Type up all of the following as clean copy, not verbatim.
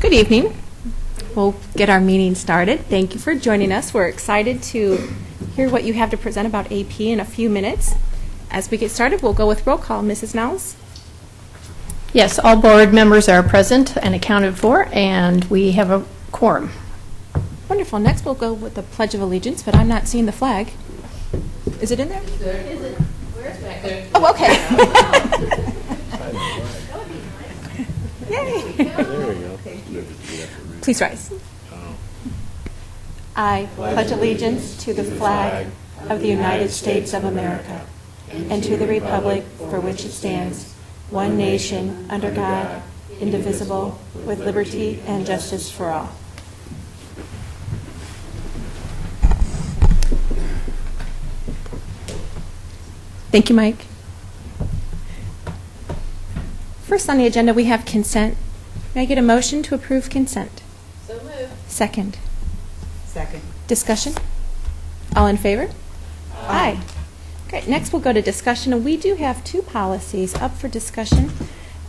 Good evening. We'll get our meeting started. Thank you for joining us. We're excited to hear what you have to present about AP in a few minutes. As we get started, we'll go with roll call. Mrs. Niles? Yes, all board members are present and accounted for, and we have a quorum. Wonderful. Next, we'll go with the Pledge of Allegiance, but I'm not seeing the flag. Is it in there? Is it? Where's back there? Oh, okay. Yay. There we go. Please rise. I pledge allegiance to the flag of the United States of America and to the republic for which it stands, one nation, under God, indivisible, with liberty and justice for all. Thank you, Mike. First on the agenda, we have consent. May I get a motion to approve consent? So moved. Second. Second. Discussion? All in favor? Aye. Great. Next, we'll go to discussion. And we do have two policies up for discussion.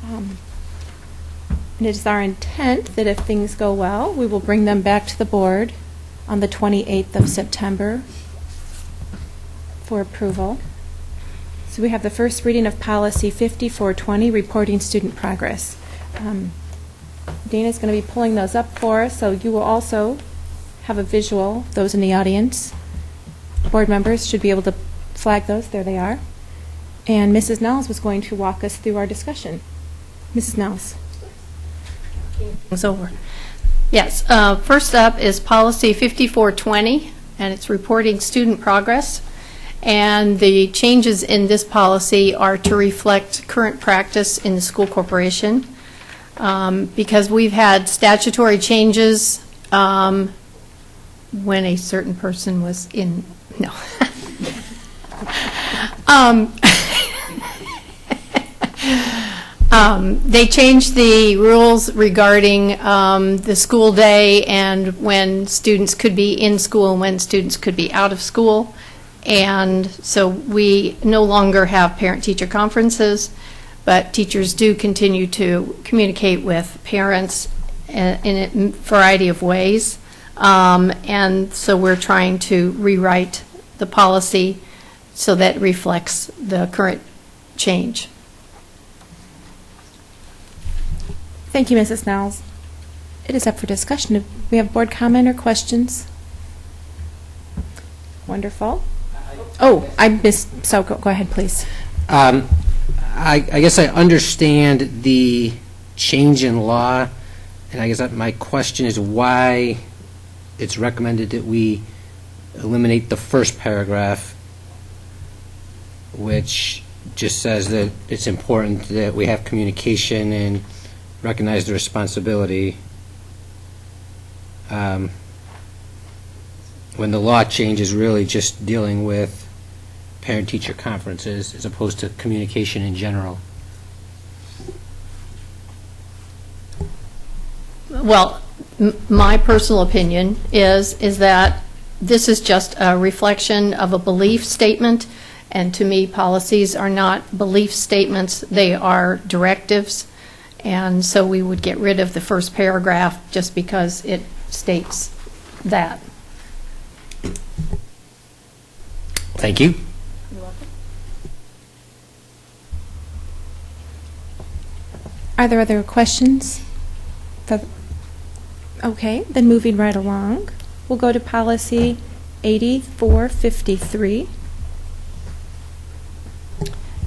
And it is our intent that if things go well, we will bring them back to the board on the 28th of September for approval. So we have the first reading of policy 5420, reporting student progress. Dana's going to be pulling those up for us, so you will also have a visual, those in the audience. Board members should be able to flag those. There they are. And Mrs. Niles was going to walk us through our discussion. Mrs. Niles. It's over. Yes, first up is policy 5420, and it's reporting student progress. And the changes in this policy are to reflect current practice in the school corporation. Because we've had statutory changes when a certain person was in, no. They changed the rules regarding the school day and when students could be in school and when students could be out of school. And so we no longer have parent-teacher conferences, but teachers do continue to communicate with parents in a variety of ways. And so we're trying to rewrite the policy so that it reflects the current change. Thank you, Mrs. Niles. It is up for discussion. Do we have board comment or questions? Wonderful. Oh, I missed, so go ahead, please. I guess I understand the change in law, and I guess my question is why it's recommended that we eliminate the first paragraph, which just says that it's important that we have communication and recognize the responsibility. When the law change is really just dealing with parent-teacher conferences as opposed to communication in general. Well, my personal opinion is that this is just a reflection of a belief statement, and to me, policies are not belief statements, they are directives, and so we would get rid of the first paragraph just because it states that. Thank you. You're welcome. Are there other questions? Okay, then moving right along, we'll go to policy 8453.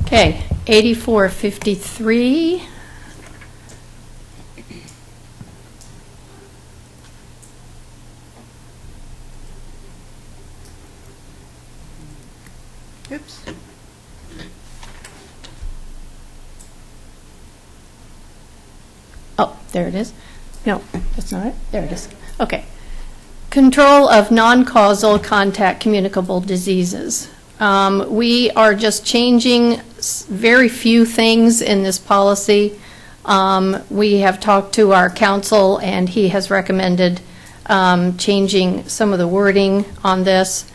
Okay, 8453. Oops. Oh, there it is. No, that's not it. There it is. Okay. Control of non-causal contact communicable diseases. We are just changing very few things in this policy. We have talked to our counsel, and he has recommended changing some of the wording on this.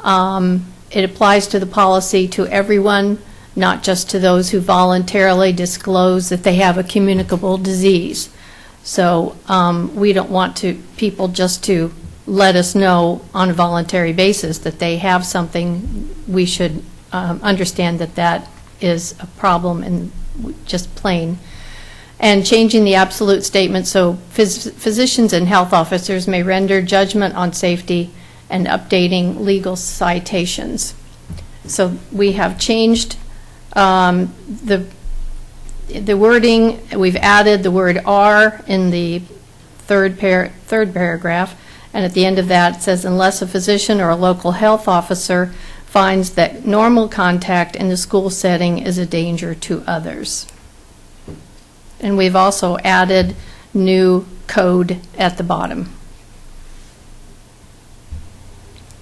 It applies to the policy to everyone, not just to those who voluntarily disclose that they have a communicable disease. So we don't want people just to let us know on a voluntary basis that they have something. We should understand that that is a problem, and just plain. And changing the absolute statement so physicians and health officers may render judgment on safety, and updating legal citations. So we have changed the wording. We've added the word "are" in the third paragraph, and at the end of that it says, unless a physician or a local health officer finds that normal contact in the school setting is a danger to others. And we've also added new code at the bottom.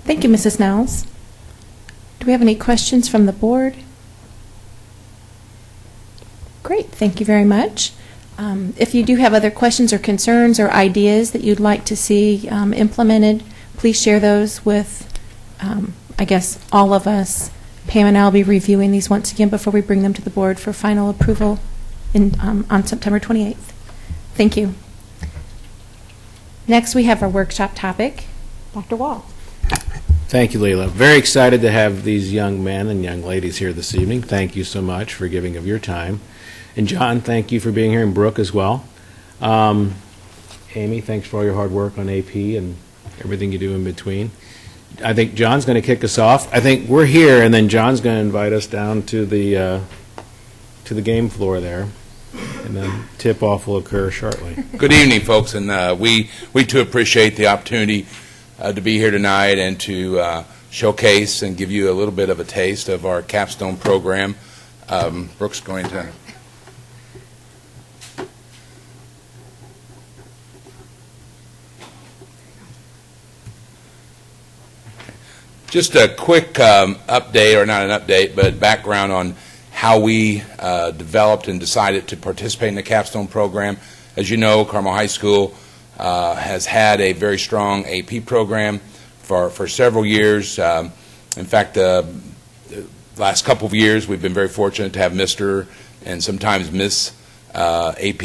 Thank you, Mrs. Nels. Do we have any questions from the board? Great, thank you very much. If you do have other questions or concerns or ideas that you'd like to see implemented, please share those with, I guess, all of us. Pam and I will be reviewing these once again before we bring them to the board for final approval on September 28th. Thank you. Next, we have our workshop topic. Dr. Wall. Thank you, Leila. Very excited to have these young men and young ladies here this evening. Thank you so much for giving of your time. And John, thank you for being here, and Brooke as well. Amy, thanks for all your hard work on AP and everything you do in between. I think John's going to kick us off. I think we're here, and then John's going to invite us down to the game floor there, and then tip-off will occur shortly. Good evening, folks, and we too appreciate the opportunity to be here tonight and to showcase and give you a little bit of a taste of our capstone program. Brooke's going to... Just a quick update, or not an update, but background on how we developed and decided to participate in the capstone program. As you know, Carmel High School has had a very strong AP program for several years. In fact, the last couple of years, we've been very fortunate to have Mr. and sometimes Miss AP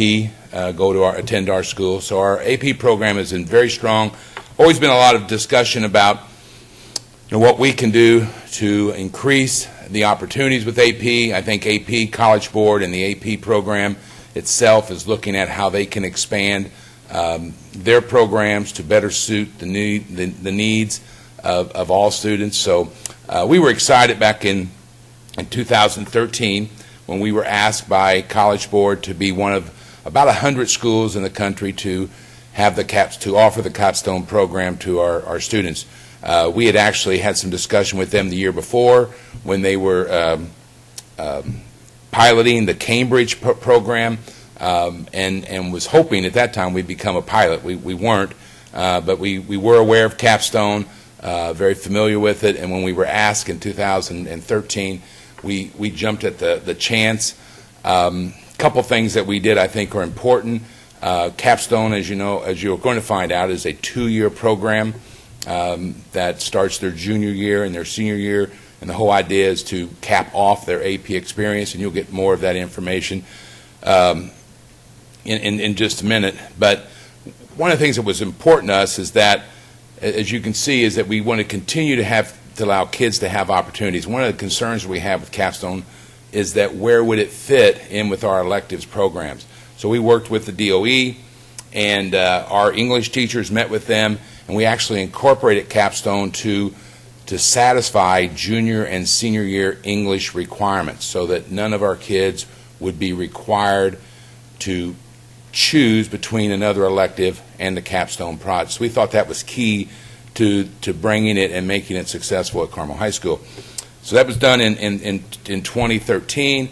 attend our school. So our AP program has been very strong. Always been a lot of discussion about what we can do to increase the opportunities with AP. I think AP College Board and the AP program itself is looking at how they can expand their programs to better suit the needs of all students. So we were excited back in 2013 when we were asked by College Board to be one of about 100 schools in the country to have to offer the capstone program to our students. We had actually had some discussion with them the year before when they were piloting the Cambridge program, and was hoping at that time we'd become a pilot. We weren't, but we were aware of capstone, very familiar with it, and when we were asked in 2013, we jumped at the chance. Couple things that we did I think are important. Capstone, as you know, as you're going to find out, is a 2-year program that starts their junior year and their senior year, and the whole idea is to cap off their AP experience, and you'll get more of that information in just a minute. But one of the things that was important to us is that, as you can see, is that we want to continue to allow kids to have opportunities. One of the concerns we have with capstone is that where would it fit in with our electives programs? So we worked with the DOE, and our English teachers met with them, and we actually incorporated capstone to satisfy junior and senior year English requirements so that none of our kids would be required to choose between another elective and the capstone project. So we thought that was key to bringing it and making it successful at Carmel High School. So that was done in 2013.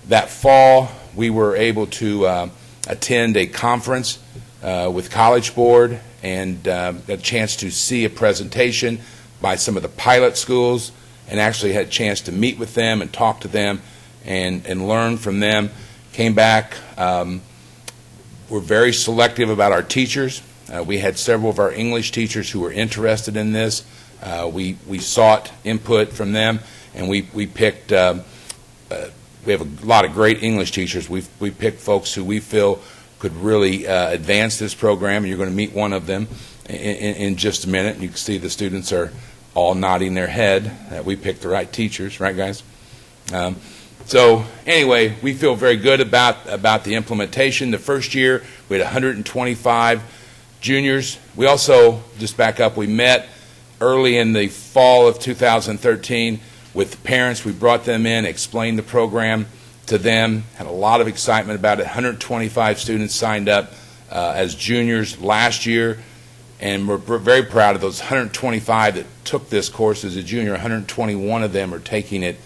That fall, we were able to attend a conference with College Board and got a chance to see a presentation by some of the pilot schools, and actually had a chance to meet with them and talk to them and learn from them. Came back. We're very selective about our teachers. We had several of our English teachers who were interested in this. We sought input from them, and we picked, we have a lot of great English teachers. We picked folks who we feel could really advance this program, and you're going to meet one of them in just a minute. You can see the students are all nodding their head that we picked the right teachers, right, guys? So anyway, we feel very good about the implementation. The first year, we had 125 juniors. We also, just back up, we met early in the fall of 2013 with the parents. We brought them in, explained the program to them, had a lot of excitement about it. 125 students signed up as juniors last year, and we're very proud of those 125 that took this course as a junior. 121 of them are taking it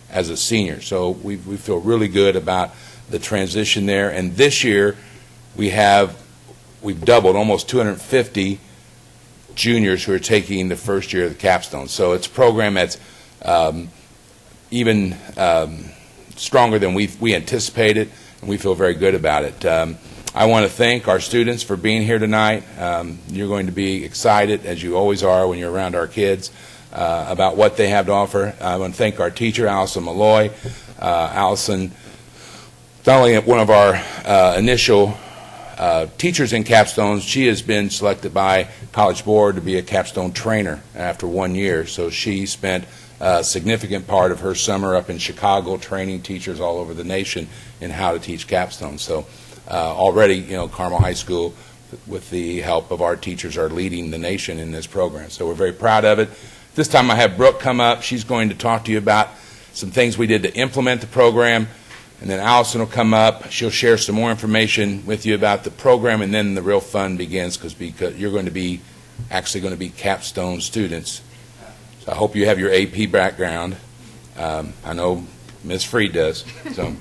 as a senior. So we feel really good about the transition there. And this year, we've doubled, almost 250 juniors who are taking the first year of the capstone. So it's a program that's even stronger than we anticipated, and we feel very good about it. I want to thank our students for being here tonight. You're going to be excited, as you always are when you're around our kids, about what they have to offer. I want to thank our teacher, Allison Malloy. Allison, not only one of our initial teachers in capstones, she has been selected by College Board to be a capstone trainer after 1 year. So she spent a significant part of her summer up in Chicago training teachers all over the nation in how to teach capstones. So already, Carmel High School, with the help of our teachers, are leading the nation in this program. So we're very proud of it. This time I have Brooke come up. She's going to talk to you about some things we did to implement the program. And then Allison will come up. She'll share some more information with you about the program, and then the real fun begins because you're going to be actually going to be capstone students. So I hope you have your AP background. I know Ms. Freed does. So.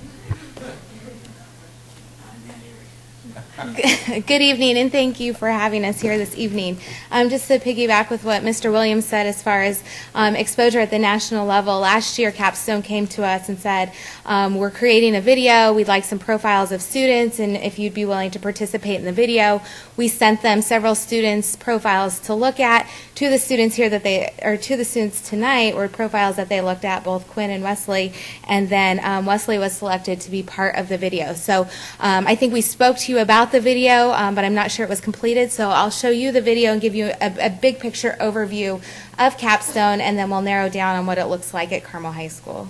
Good evening, and thank you for having us here this evening. Just to piggyback with what Mr. Williams said as far as exposure at the national level, last year Capstone came to us and said, we're creating a video, we'd like some profiles of students, and if you'd be willing to participate in the video. We sent them several students' profiles to look at. To the students here to the students tonight were profiles that they looked at, both Quinn and Wesley, and then Wesley was selected to be part of the video. So I think we spoke to you about the video, but I'm not sure it was completed, so I'll show you the video and give you a big picture overview of Capstone, and then we'll narrow down on what it looks like at Carmel High School.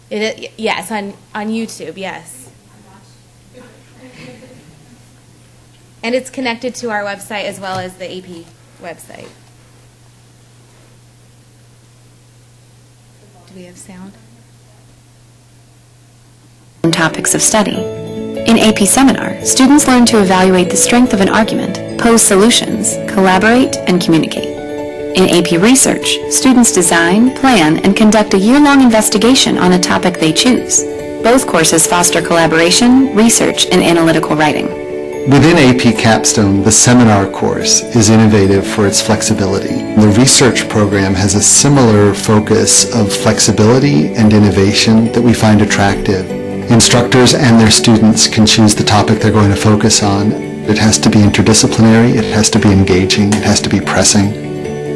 It is online? Yes, on YouTube, yes. And it's connected to our website as well as the AP website. Do we have sound? Topics of study. In AP Seminar, students learn to evaluate the strength of an argument, pose solutions, collaborate, and communicate. In AP Research, students design, plan, and conduct a year-long investigation on a topic they choose. Both courses foster collaboration, research, and analytical writing. Within AP Capstone, the seminar course is innovative for its flexibility. The research program has a similar focus of flexibility and innovation that we find attractive. Instructors and their students can choose the topic they're going to focus on. It has to be interdisciplinary, it has to be engaging, it has to be pressing.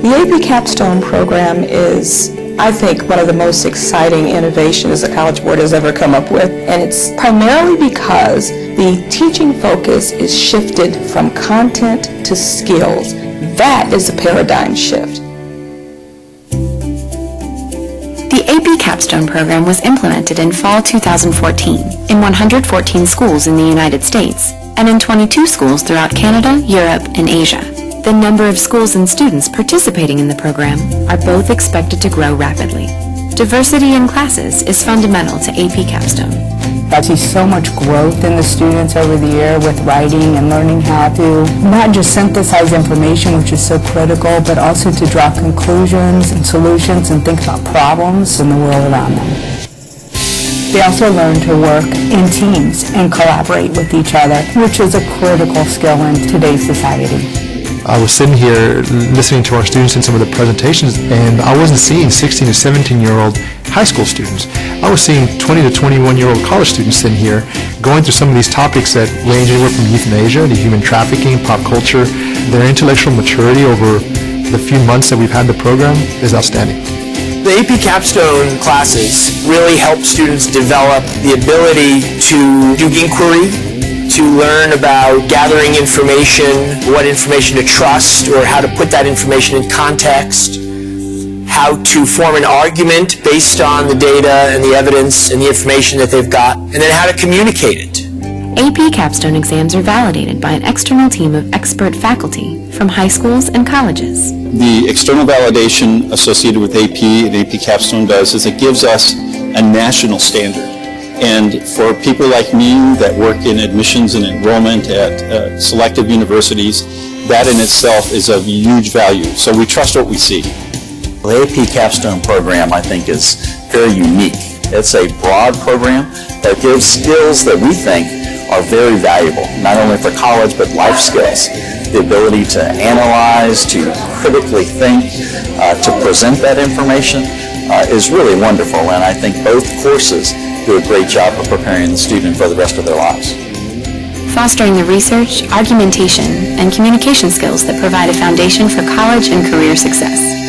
The AP Capstone program is, I think, one of the most exciting innovations the College Board has ever come up with, and it's primarily because the teaching focus is shifted from content to skills. That is a paradigm shift. The AP Capstone program was implemented in fall 2014 in 114 schools in the United States and in 22 schools throughout Canada, Europe, and Asia. The number of schools and students participating in the program are both expected to grow rapidly. Diversity in classes is fundamental to AP Capstone. I see so much growth in the students over the year with writing and learning how to not just synthesize information, which is so critical, but also to draw conclusions and solutions and think about problems in the world around them. They also learn to work in teams and collaborate with each other, which is a critical skill in today's society. I was sitting here listening to our students in some of the presentations, and I wasn't seeing 16 to 17-year-old high school students. I was seeing 20 to 21-year-old college students sitting here going through some of these topics that range anywhere from euthanasia to human trafficking, pop culture. Their intellectual maturity over the few months that we've had the program is outstanding. The AP Capstone classes really help students develop the ability to do inquiry, to learn about gathering information, what information to trust, or how to put that information in context, how to form an argument based on the data and the evidence and the information that they've got, and then how to communicate it. AP Capstone exams are validated by an external team of expert faculty from high schools and colleges. The external validation associated with AP and AP Capstone does is it gives us a national standard. And for people like me that work in admissions and enrollment at selective universities, that in itself is of huge value. So we trust what we see. The AP Capstone program, I think, is very unique. It's a broad program that gives skills that we think are very valuable, not only for college, but life skills. The ability to analyze, to critically think, to present that information is really wonderful. And I think both courses do a great job of preparing the student for the rest of their lives. Fostering the research, argumentation, and communication skills that provide a foundation for college and career success.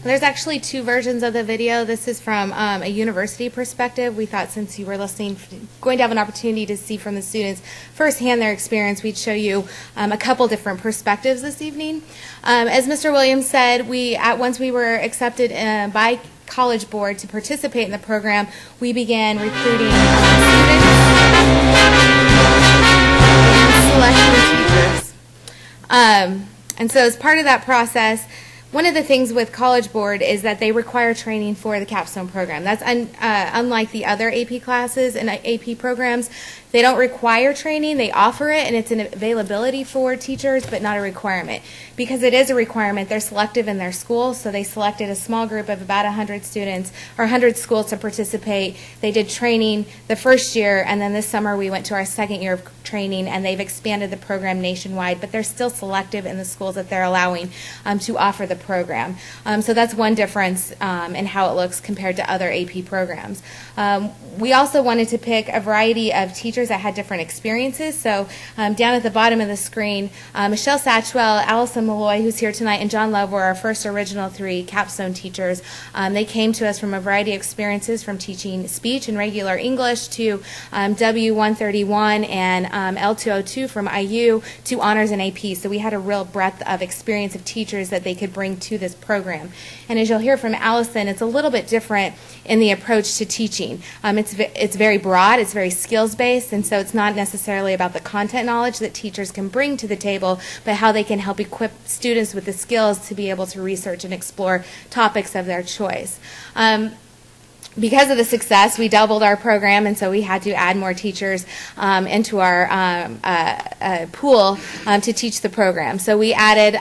There's actually two versions of the video. This is from a university perspective. We thought since you were listening, going to have an opportunity to see from the students firsthand their experience, we'd show you a couple different perspectives this evening. As Mr. Williams said, once we were accepted by College Board to participate in the program, we began recruiting students and selecting teachers. And so as part of that process, one of the things with College Board is that they require training for the capstone program. That's unlike the other AP classes and AP programs. They don't require training, they offer it, and it's an availability for teachers, but not a requirement. Because it is a requirement, they're selective in their schools, so they selected a small group of about 100 students, or 100 schools to participate. They did training the first year, and then this summer we went to our second year of training, and they've expanded the program nationwide, but they're still selective in the schools that they're allowing to offer the program. So that's one difference in how it looks compared to other AP programs. We also wanted to pick a variety of teachers that had different experiences. So down at the bottom of the screen, Michelle Satchwell, Allison Malloy, who's here tonight, and John Love were our first original 3 capstone teachers. They came to us from a variety of experiences, from teaching speech and regular English to W131 and L202 from IU to honors and AP. So we had a real breadth of experience of teachers that they could bring to this program. And as you'll hear from Allison, it's a little bit different in the approach to teaching. It's very broad, it's very skills-based, and so it's not necessarily about the content knowledge that teachers can bring to the table, but how they can help equip students with the skills to be able to research and explore topics of their choice. Because of the success, we doubled our program, and so we had to add more teachers into our pool to teach the program. So we added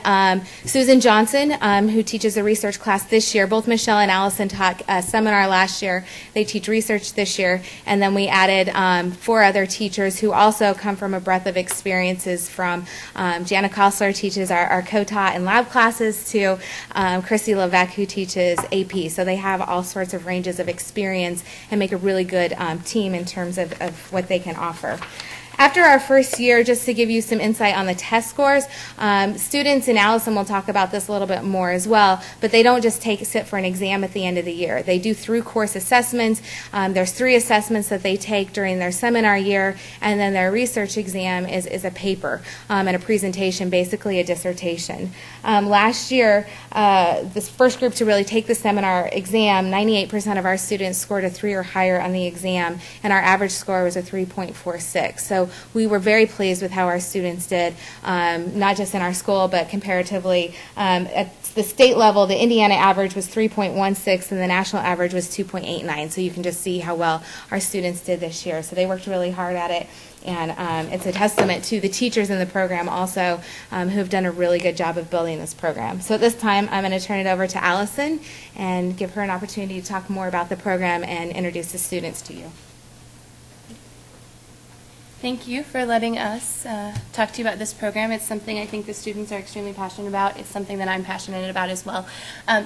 Susan Johnson, who teaches a research class this year. Both Michelle and Allison taught a seminar last year. They teach research this year. And then we added 4 other teachers who also come from a breadth of experiences, from Jana Kostler teaches our co-taught and lab classes, to Chrissy Levesque, who teaches AP. So they have all sorts of ranges of experience and make a really good team in terms of what they can offer. After our first year, just to give you some insight on the test scores, students, and Allison will talk about this a little bit more as well, but they don't just sit for an exam at the end of the year. They do through-course assessments. There's 3 assessments that they take during their seminar year, and then their research exam is a paper and a presentation, basically a dissertation. Last year, this first group to really take the seminar exam, 98% of our students scored a 3 or higher on the exam, and our average score was a 3.46. So So we were very pleased with how our students did, not just in our school, but comparatively. At the state level, the Indiana average was 3.16, and the national average was 2.89. So you can just see how well our students did this year. So they worked really hard at it. And it's a testament to the teachers in the program also who have done a really good job of building this program. So at this time, I'm going to turn it over to Allison and give her an opportunity to talk more about the program and introduce the students to you. Thank you for letting us talk to you about this program. It's something I think the students are extremely passionate about. It's something that I'm passionate about as well.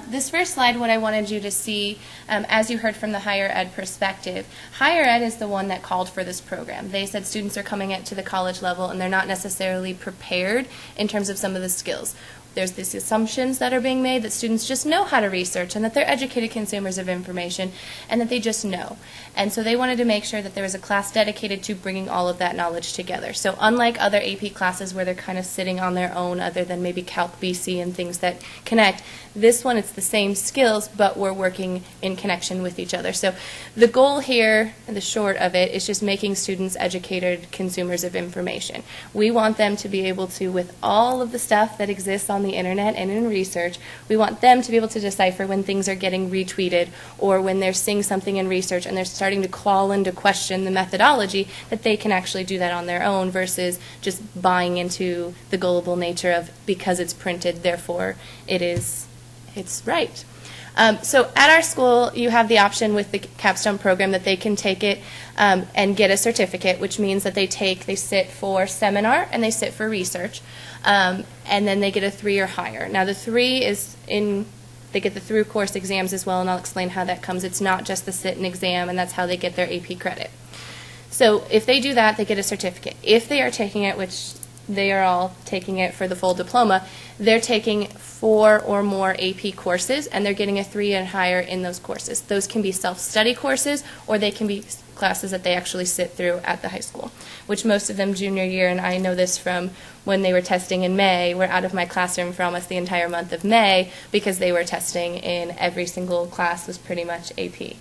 This first slide, what I wanted you to see, as you heard from the higher ed perspective, higher ed is the one that called for this program. They said students are coming to the college level and they're not necessarily prepared in terms of some of the skills. There's these assumptions that are being made that students just know how to research and that they're educated consumers of information and that they just know. And so they wanted to make sure that there was a class dedicated to bringing all of that knowledge together. So unlike other AP classes where they're kind of sitting on their own other than maybe Calc BC and things that connect, this one it's the same skills but we're working in connection with each other. So the goal here, the short of it, is just making students educated consumers of information. We want them to be able to, with all of the stuff that exists on the internet and in research, we want them to be able to decipher when things are getting retweeted or when they're seeing something in research and they're starting to call into question the methodology, that they can actually do that on their own versus just buying into the gullible nature of because it's printed, therefore it's right. So at our school, you have the option with the capstone program that they can take it and get a certificate, which means that they sit for seminar and they sit for research, and then they get a 3 or higher. Now the 3 is they get the through course exams as well, and I'll explain how that comes. It's not just the sit and exam, and that's how they get their AP credit. So if they do that, they get a certificate. If they are taking it, which they are all taking it for the full diploma, they're taking 4 or more AP courses, and they're getting a 3 and higher in those courses. Those can be self-study courses, or they can be classes that they actually sit through at the high school, which most of them junior year, and I know this from when they were testing in May, were out of my classroom for almost the entire month of May because they were testing in every single class was pretty much AP.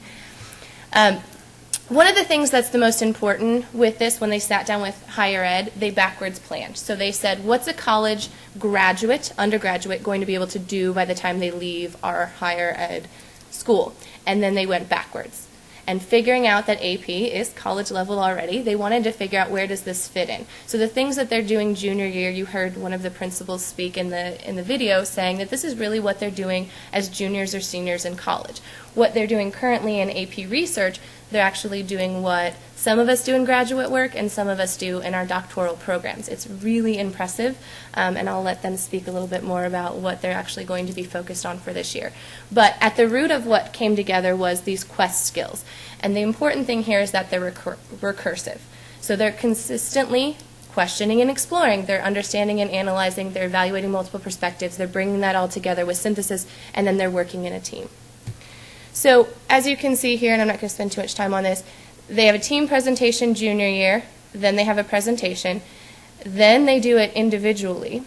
One of the things that's the most important with this, when they sat down with higher ed, they backwards planned. So they said, what's a college graduate, undergraduate, going to be able to do by the time they leave our higher ed school? And then they went backwards. And figuring out that AP is college level already, they wanted to figure out where does this fit in. So the things that they're doing junior year, you heard one of the principals speak in the video saying that this is really what they're doing as juniors or seniors in college. What they're doing currently in AP research, they're actually doing what some of us do in graduate work and some of us do in our doctoral programs. It's really impressive, and I'll let them speak a little bit more about what they're actually going to be focused on for this year. But at the root of what came together was these quest skills. And the important thing here is that they're recursive. So they're consistently questioning and exploring. They're understanding and analyzing. They're evaluating multiple perspectives. They're bringing that all together with synthesis, and then they're working in a team. So as you can see here, and I'm not going to spend too much time on this, they have a team presentation junior year, then they have a presentation, then they do it individually,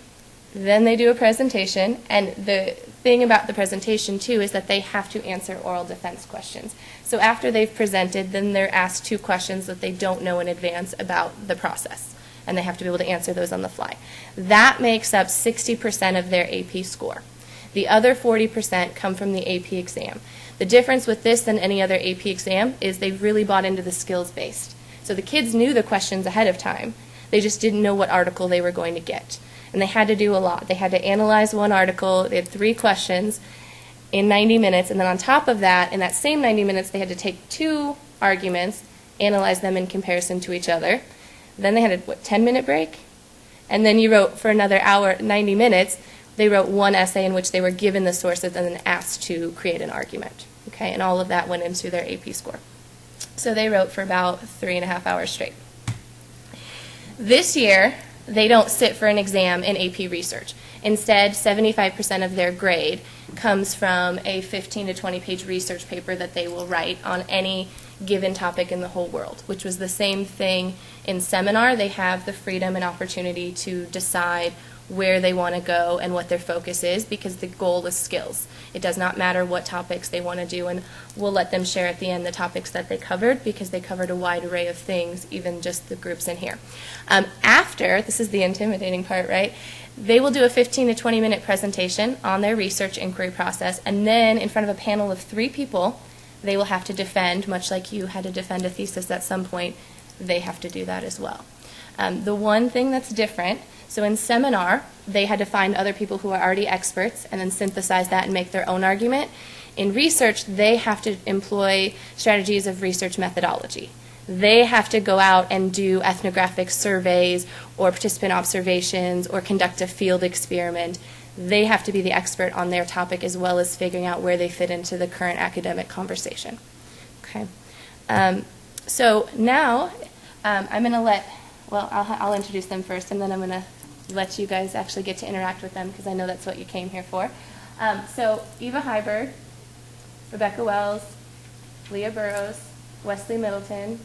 then they do a presentation, and the thing about the presentation too is that they have to answer oral defense questions. So after they've presented, then they're asked 2 questions that they don't know in advance about the process, and they have to be able to answer those on the fly. That makes up 60% of their AP score. The other 40% come from the AP exam. The difference with this than any other AP exam is they've really bought into the skills-based. So the kids knew the questions ahead of time. They just didn't know what article they were going to get. And they had to do a lot. They had to analyze one article. They had 3 questions in 90 minutes. And then on top of that, in that same 90 minutes, they had to take 2 arguments, analyze them in comparison to each other. Then they had a 10-minute break. And then you wrote for another hour, 90 minutes. They wrote 1 essay in which they were given the sources and then asked to create an argument. Okay, and all of that went into their AP score. So they wrote for about 3.5 hours straight. This year, they don't sit for an exam in AP research. Instead, 75% of their grade comes from a 15 to 20 page research paper that they will write on any given topic in the whole world, which was the same thing in seminar. They have the freedom and opportunity to decide where they want to go and what their focus is, because the goal is skills. It does not matter what topics they want to do, and we'll let them share at the end the topics that they covered, because they covered a wide array of things, even just the groups in here. After, this is the intimidating part, right? They will do a 15 to 20 minute presentation on their research inquiry process, and then in front of a panel of 3 people, they will have to defend, much like you had to defend a thesis at some point, they have to do that as well. The one thing that's different, so in seminar, they had to find other people who are already experts and then synthesize that and make their own argument. In research, they have to employ strategies of research methodology. They have to go out and do ethnographic surveys or participant observations or conduct a field experiment. They have to be the expert on their topic, as well as figuring out where they fit into the current academic conversation. Okay. So now I'm going to I'll introduce them first, and then I'm going to let you guys actually get to interact with them, because I know that's what you came here for. So Eva Heiberg, Rebecca Wells, Leah Burrows, Wesley Middleton,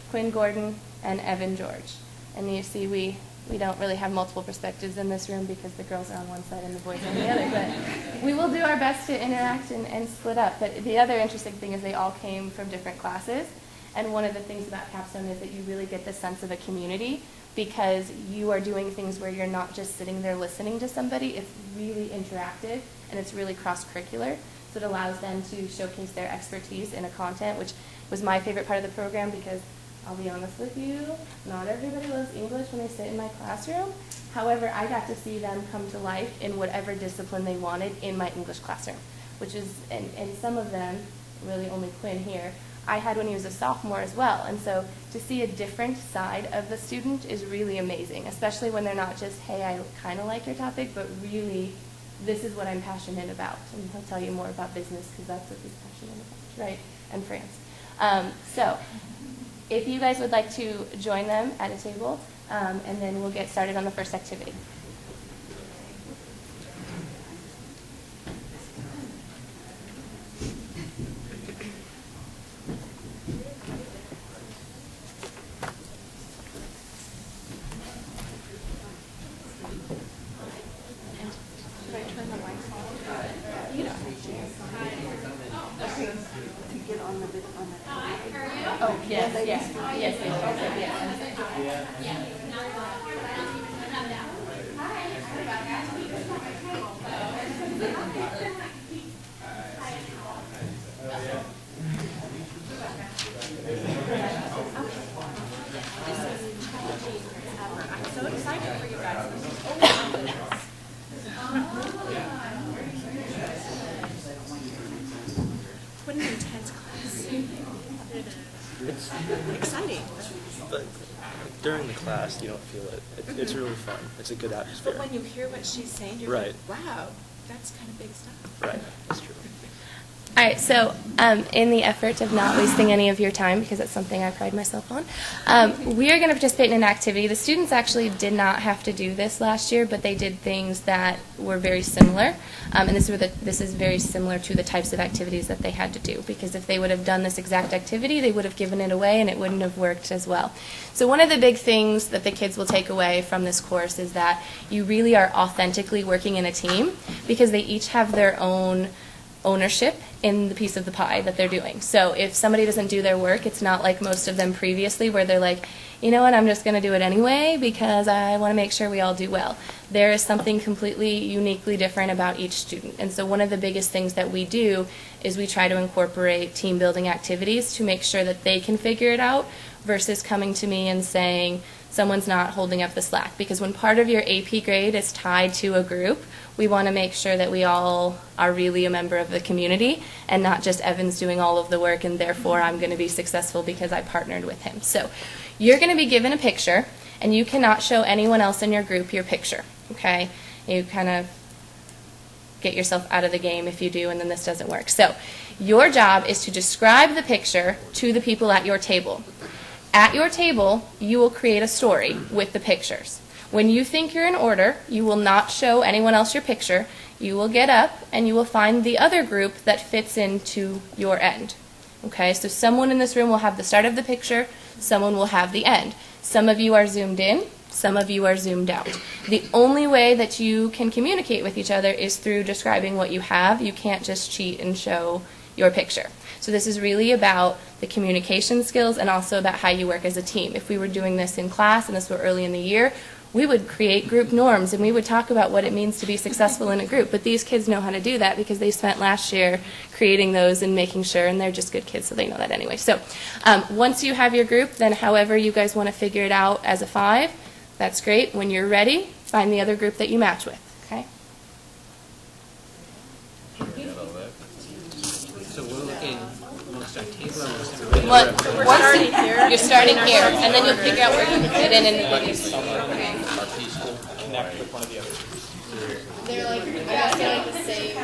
Quinn Gordon, and Evan George. And you see we don't really have multiple perspectives in this room, because the girls are on one side and the boys on the other, but we will do our best to interact and split up. But the other interesting thing is they all came from different classes, and one of the things about Capstone is that you really get the sense of a community, because you are doing things where you're not just sitting there listening to somebody. It's really interactive, and it's really cross-curricular, so it allows them to showcase their expertise in a content, which was my favorite part of the program, because I'll be honest with you, not everybody loves English when they sit in my classroom. However, I got to see them come to life in whatever discipline they wanted in my English classroom, which is, and some of them, really only Quinn here, I had when he was a sophomore as well. And so to see a different side of the student is really amazing, especially when they're not just, hey, I kind of like your topic, but really, this is what I'm passionate about. And he'll tell you more about business, because that's what he's passionate about, right? And France. So if you guys would like to join them at a table, and then we'll get started on the first activity. Oh, yes, yes, yes. I'm so excited for you guys. What an intense class. It's exciting. But during the class, you don't feel it. It's really fun. It's a good atmosphere. But when you hear what she's saying, you're right. like, wow, that's kind of big stuff. Right, that's true. All right, so in the effort of not wasting any of your time, because that's something I pride myself on, we are going to participate in an activity. The students actually did not have to do this last year, but they did things that were very similar. And this is very similar to the types of activities that they had to do, because if they would have done this exact activity, they would have given it away, and it wouldn't have worked as well. So one of the big things that the kids will take away from this course is that you really are authentically working in a team, because they each have their own ownership in the piece of the pie that they're doing. So if somebody doesn't do their work, it's not like most of them previously where they're like, you know what, I'm just going to do it anyway because I want to make sure we all do well. There is something completely uniquely different about each student. And so one of the biggest things that we do is we try to incorporate team building activities to make sure that they can figure it out versus coming to me and saying someone's not holding up the slack. Because when part of your AP grade is tied to a group, we want to make sure that we all are really a member of the community and not just Evan's doing all of the work and therefore I'm going to be successful because I partnered with him. So you're going to be given a picture and you cannot show anyone else in your group your picture, okay? You kind of get yourself out of the game if you do, and then this doesn't work. So your job is to describe the picture to the people at your table. At your table, you will create a story with the pictures. When you think you're in order, you will not show anyone else your picture. You will get up and you will find the other group that fits into your end. Okay, so someone in this room will have the start of the picture, someone will have the end. Some of you are zoomed in, Some of you are zoomed out. The only way that you can communicate with each other is through describing what you have. You can't just cheat and show your picture. So this is really about the communication skills and also about how you work as a team. If we were doing this in class and this were early in the year, we would create group norms and we would talk about what it means to be successful in a group. But these kids know how to do that because they spent last year creating those and making sure, and they're just good kids, so they know that anyway. So once you have your group, then however you guys want to figure it out as a 5, that's great. When you're ready, find the other group that you match with, okay? So we're looking amongst our table. You're starting here, and then you'll figure out where you can fit in the videos. Connect with one of the others. They're like, the same.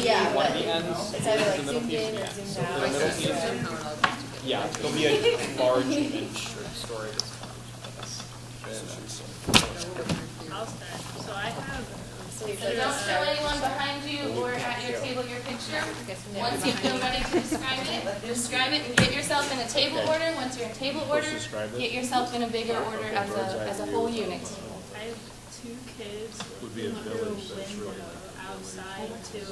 Yeah, one of the ends, it's either like zoomed in or zoomed out. The middle piece, yeah, there'll be a large image story that's I'll start. So I have. So don't show anyone behind you or at your table your picture. Once you feel ready to describe it and get yourself in a table order. Once you're in table order, get yourself in a bigger order as a whole unit. I have 2 kids looking through a window outside to a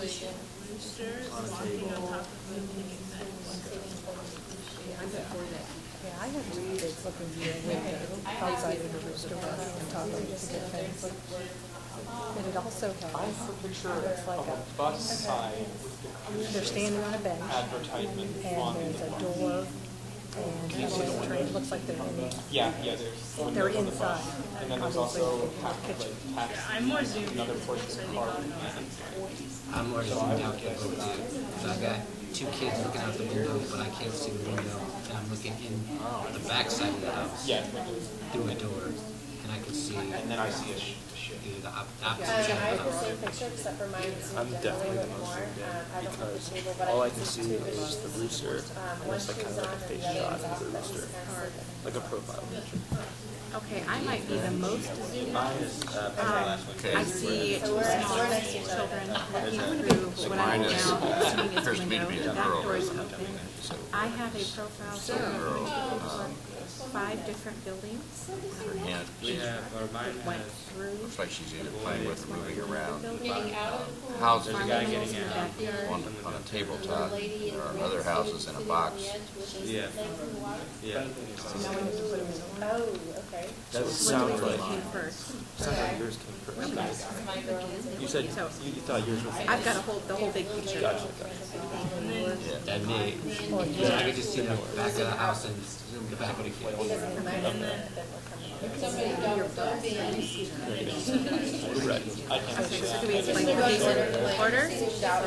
rooster walking on top of a picnic bench. Yeah, I have 2 kids looking through a window outside of a rooster walking on top of a picket fence. But it also has, looks like a bus side. they're standing on a bench, Advertisement and there's a door, and it looks like they're in, Yeah, there's. they're inside. And then there's also tax. I'm more zoomed Another in, portion so I of think car. I'll I'm more zoomed out to go too. So I've got 2 kids looking out the window, but I can't see the window, and I'm looking in the back side of the house. Yeah. Through a door, and I can see. And then I see a ship. Either the opposite side of the house. picture except for mine. I'm definitely the most zoomed in because all I can see is the rooster and it's like kind of like a face shot of the rooster, like a profile picture. Okay, I might be the most zoomed Mine is I see 2 small children looking through what I now assuming is a window. The back door is open. I have a profile for 5 different buildings. Went through. Looks like she's either playing with or moving around. Houses On a tabletop, there are other houses in a box. Yeah. Yeah. Oh, okay. That would sound like. Sounds like yours came first. You said you thought yours was. I've got the whole big picture. Gotcha. That me. So I could just see the back of the house and the back of the kid. Right. I can't see So do we explain the case in order? Yeah,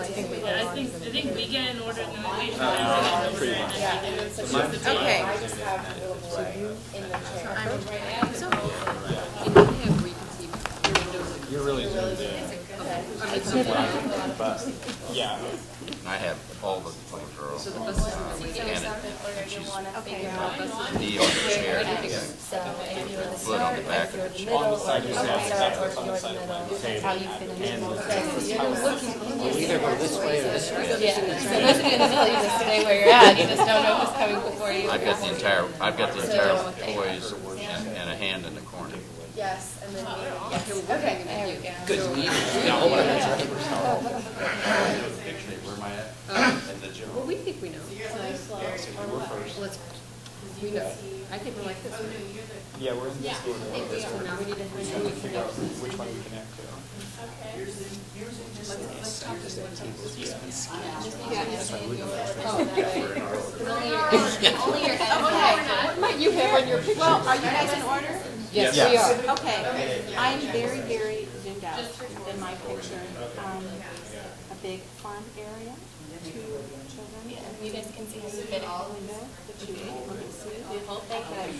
I think we get an order and then we make pretty much. Okay. You're really zoomed in. But yeah. I have all the little girls. And she's knee on the chair, and her foot on the back of the chair. On the side of the house, on the side of We'll either go this way or this way. Yeah, so those of you in the middle, you just stay where you're at. You just don't know who's coming before you. I've got the entire toys and a hand in the corner. Yes, and then we. Okay, there we go. Good to meet you. Where am I at? Well, we think we know. Let's, we know. I think we're like this. Yeah, we're in this order. So now we need to figure out which one we connect to. Only your head. What might you have on your picture? Well, are you guys in order? Yes, we are. Okay, I'm very, very zoomed out in my picture. A big farm area, 2 children. You guys can see how you fit in. Window, that you can see. We hope they can.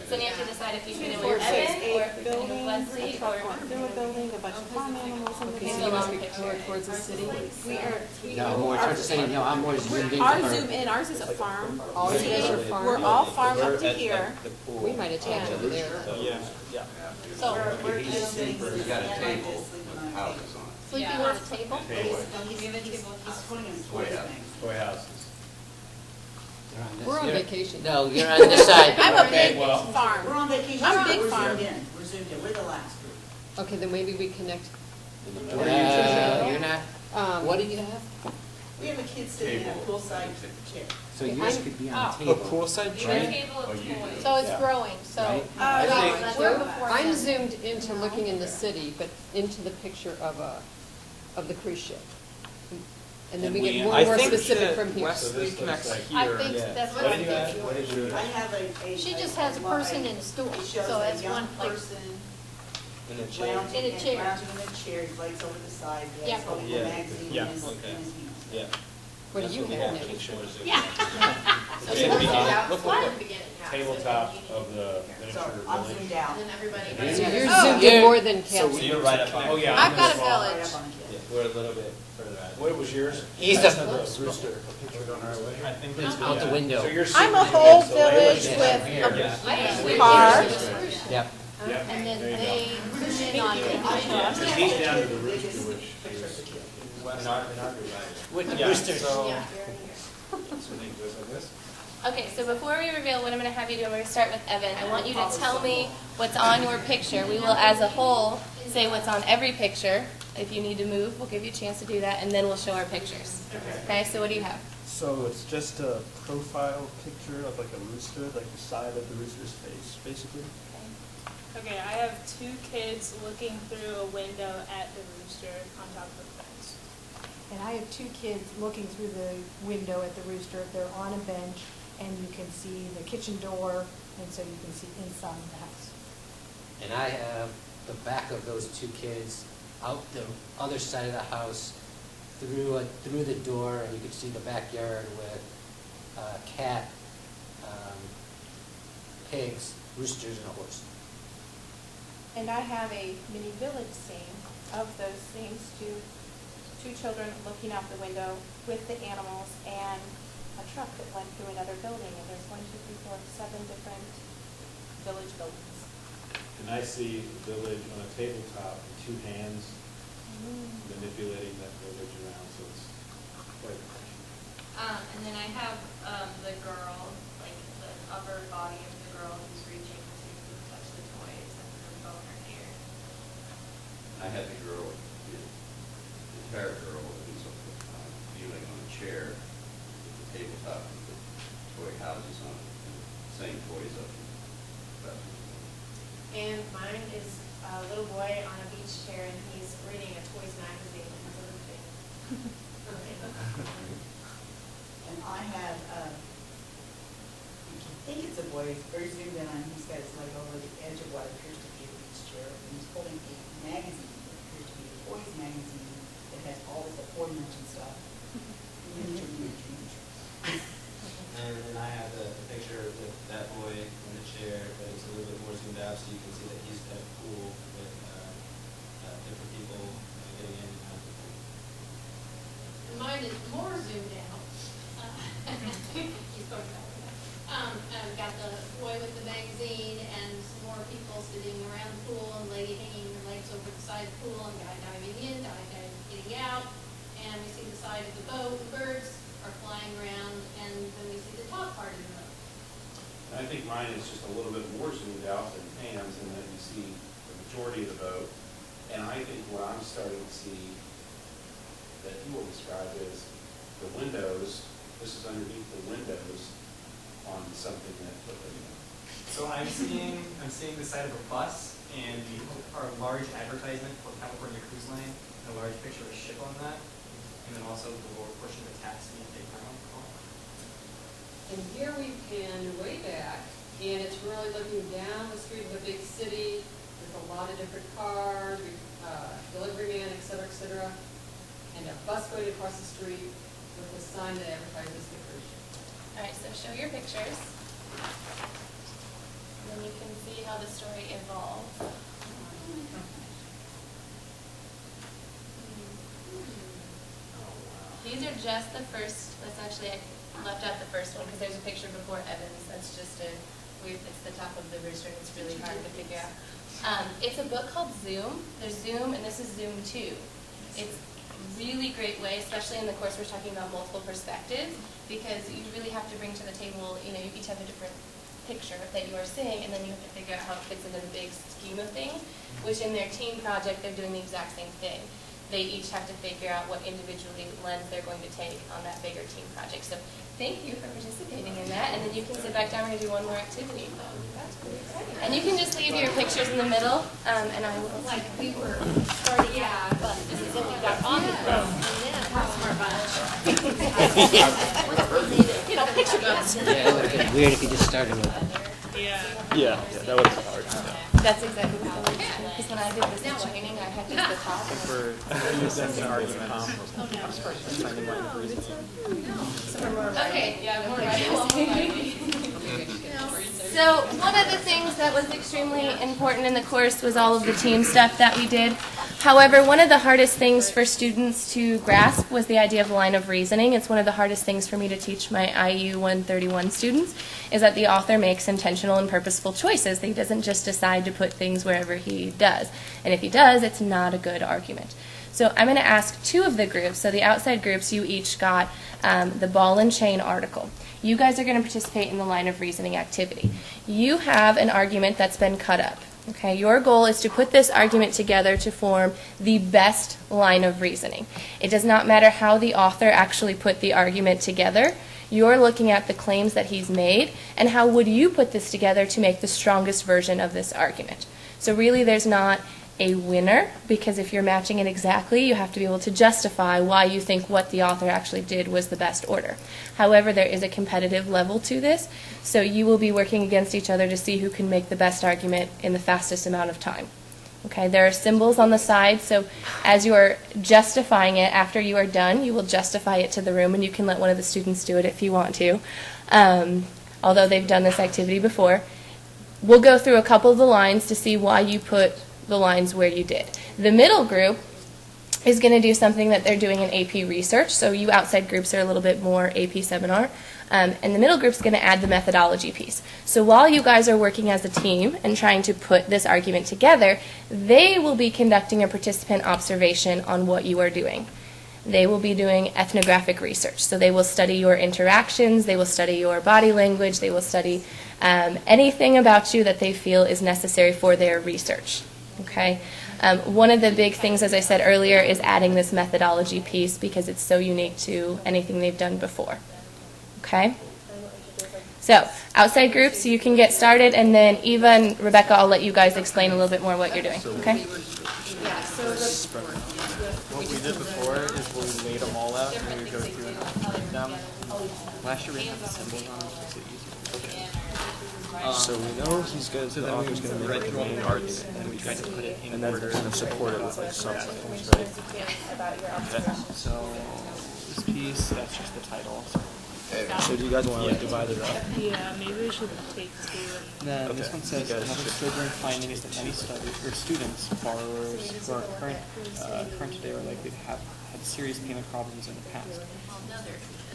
So now you have to decide if you fit in 4, with 6, Evan or 8 if you fit in with buildings, a Leslie truck or. going through a building, a bunch of farm animals in the Okay, so building. you must be more towards the city. We are. No, more towards the city. No, I'm more zoomed in. Our zoom in, ours is a farm. All you guys are farm. We're all farm up to here. We might attach over there. Yeah, yeah. So we're just. We've got a table with houses on it. Sleepy want a table? Toy houses. We're on vacation. No, you're on this side. I'm a big farm. We're on vacation. I'm a big We're farm. zoomed in. We're zoomed in. We're the last group. Okay, then maybe we connect. You're not, what do you have? We have a kid sitting in a poolside chair. So yours could be on a table. poolside So it's growing, so. Right. I'm zoomed into looking in the city, but into the picture of the cruise ship. And then we get more and more specific from here. Wesley connects here. I think that's what I'm thinking. What did you I have a. She just has a person in a stool, It shows so a that's young one, like, person in a chair? lounging In a chair. lounging in a chair, his legs over the side, he Yeah. has holding a magazine Yeah. in his Okay. hands. Yeah. what do you have now? Yeah. Tabletop of the So I'm zoomed out. So you're zoomed in more than So Kelsey. you're right up on it. Oh, yeah. I've got a Right village. up on the kid. We're a little bit further out. What was yours? He's That's the, the rooster. Pictured on our way. I think that's out the window. So you're I'm a sitting whole in the village lake. with a car. Yep. Yep. And then There you go. they zoom in on it. Because he's down to the rooster, which In our group. With the Yeah, roosters. so- so they goes like this. Okay, so before we reveal what I'm going to have you do, we're going to start with Evan. I want you to tell me what's on your picture. We will, as a whole, say what's on every picture. If you need to move, we'll give you a chance to do that, and then we'll show our pictures. Okay, so what do you have? So it's just a profile picture of like a rooster, like the side of the rooster's face, basically. Okay, I have two kids looking through a window at the rooster on top of the fence. And I have two kids looking through the window at the rooster. They're on a bench, and you can see the kitchen door, and so you can see inside the house. And I have the back of those two kids out the other side of the house through the door, and you could see the backyard with cat, pigs, roosters, and a horse. And I have a mini village scene of those scenes, two children looking out the window with the animals and a truck that went through another building, and there's 1, 2, 3, 4, 7 different village buildings. And I see the village on a tabletop with two hands manipulating that village around, so it's quite. And then I have the girl, like the upper body of the girl who's reaching to touch the toys and her phone or hair. I had the girl, the entire girl who's kneeling on a chair with the tabletop with the toy houses on it, and saying toys up. And mine is a little boy on a beach chair and he's reading a toys magazine and he's a little kid. And I have, I think it's a boy, very zoomed in on, he's got his leg over the edge of what appears to be a beach chair, and he's holding a magazine, that appears to be a toys magazine, that has all of the aforementioned stuff. And then I have the picture of that boy in the chair, but it's a little bit more zoomed out, so you can see that he's at a pool with different people getting in and out. And mine is more zoomed out. He's going back. I've got the boy with the magazine and some more people sitting around the pool, and lady hanging her legs over the side of the pool, and guy diving in, guy getting out. And we see the side of the boat, the birds are flying around, and then we see the top part of the boat. And I think mine is just a little bit more zoomed out than Pam's, in that you see the majority of the boat. And I think what I'm starting to see that he will describe is the windows, this is underneath the windows on something that, So I'm seeing the side of a bus and our large advertisement for California Cruise Line, and a large picture of a ship on that, and then also the lower portion of the taxi and big round car. And here we pan way back, and it's really looking down the street of a big city with a lot of different cars, delivery man, et cetera, and a bus going across the street with a sign that advertises the cruise ship. All right, so show your pictures. And then you can see how the story evolves. These are just the first, that's actually, I left out the first one because there's a picture before Evans. That's just it's the top of the rooster and it's really hard to figure out. It's a book called Zoom. There's Zoom and this is Zoom 2. It's really really great way, especially in the course we're talking about multiple perspectives, because you really have to bring to the table, you each have a different picture that you are seeing, and then you have to figure out how it fits into the big scheme of things, which in their team project, they're doing the exact same thing. They each have to figure out what individually lens they're going to take on that bigger team project. So thank you for participating in that, and then you can sit back down and do one more activity. And you can just leave your pictures in the middle, and I will. Like we were starting out, but this is if we got on the phone, and then a smart bunch. Picture books. Yeah, it would have been weird if you just started with Yeah, that would have been hard. That's exactly what I was doing. Because when I did this training, I had just the top. Okay, yeah, we're right. So one of the things that was extremely important in the course was all of the team stuff that we did. However, one of the hardest things for students to grasp was the idea of line of reasoning. It's one of the hardest things for me to teach my IU 131 students, is that the author makes intentional and purposeful choices. He doesn't just decide to put things wherever he does. And if he does, it's not a good argument. So I'm going to ask two of the groups. So the outside groups, you each got the ball and chain article. You guys are going to participate in the line of reasoning activity. You have an argument that's been cut up. Okay, your goal is to put this argument together to form the best line of reasoning. It does not matter how the author actually put the argument together. You're looking at the claims that he's made and how would you put this together to make the strongest version of this argument. So really there's not a winner, because if you're matching it exactly, you have to be able to justify why you think what the author actually did was the best order. However, there is a competitive level to this, so you will be working against each other to see who can make the best argument in the fastest amount of time. Okay, there are symbols on the side, so as you are justifying it, after you are done, you will justify it to the room, and you can let one of the students do it if you want to, although they've done this activity before. We'll go through a couple of the lines to see why you put the lines where you did. The middle group is going to do something that they're doing in AP research, so you outside groups are a little bit more AP seminar, and the middle group is going to add the methodology piece. So while you guys are working as a team and trying to put this argument together, they will be conducting a participant observation on what you are doing. They will be doing ethnographic research, so they will study your interactions, they will study your body language, they will study anything about you that they feel is necessary for their research. Okay. One of the big things, as I said earlier, is adding this methodology piece because it's so unique to anything they've done before. Okay? So, outside groups, you can get started, and then Eva and Rebecca, I'll let you guys explain a little bit more what you're doing. Okay? Yeah, so what we did before is we laid them all out and we would go through and read them. Last year we had the symbols on, which makes it easier. So we know he's going to, the author's going to make the main argument, and we tried to put it in and then order. kind of support it with like subtitles, right? Okay. So this piece, that's just the title. So do you guys want to like divide it up? Yeah, maybe we should take two. Then this one says, another sobering finding is that many studies, or students, borrowers who are current today are likely to have had serious payment problems in the past.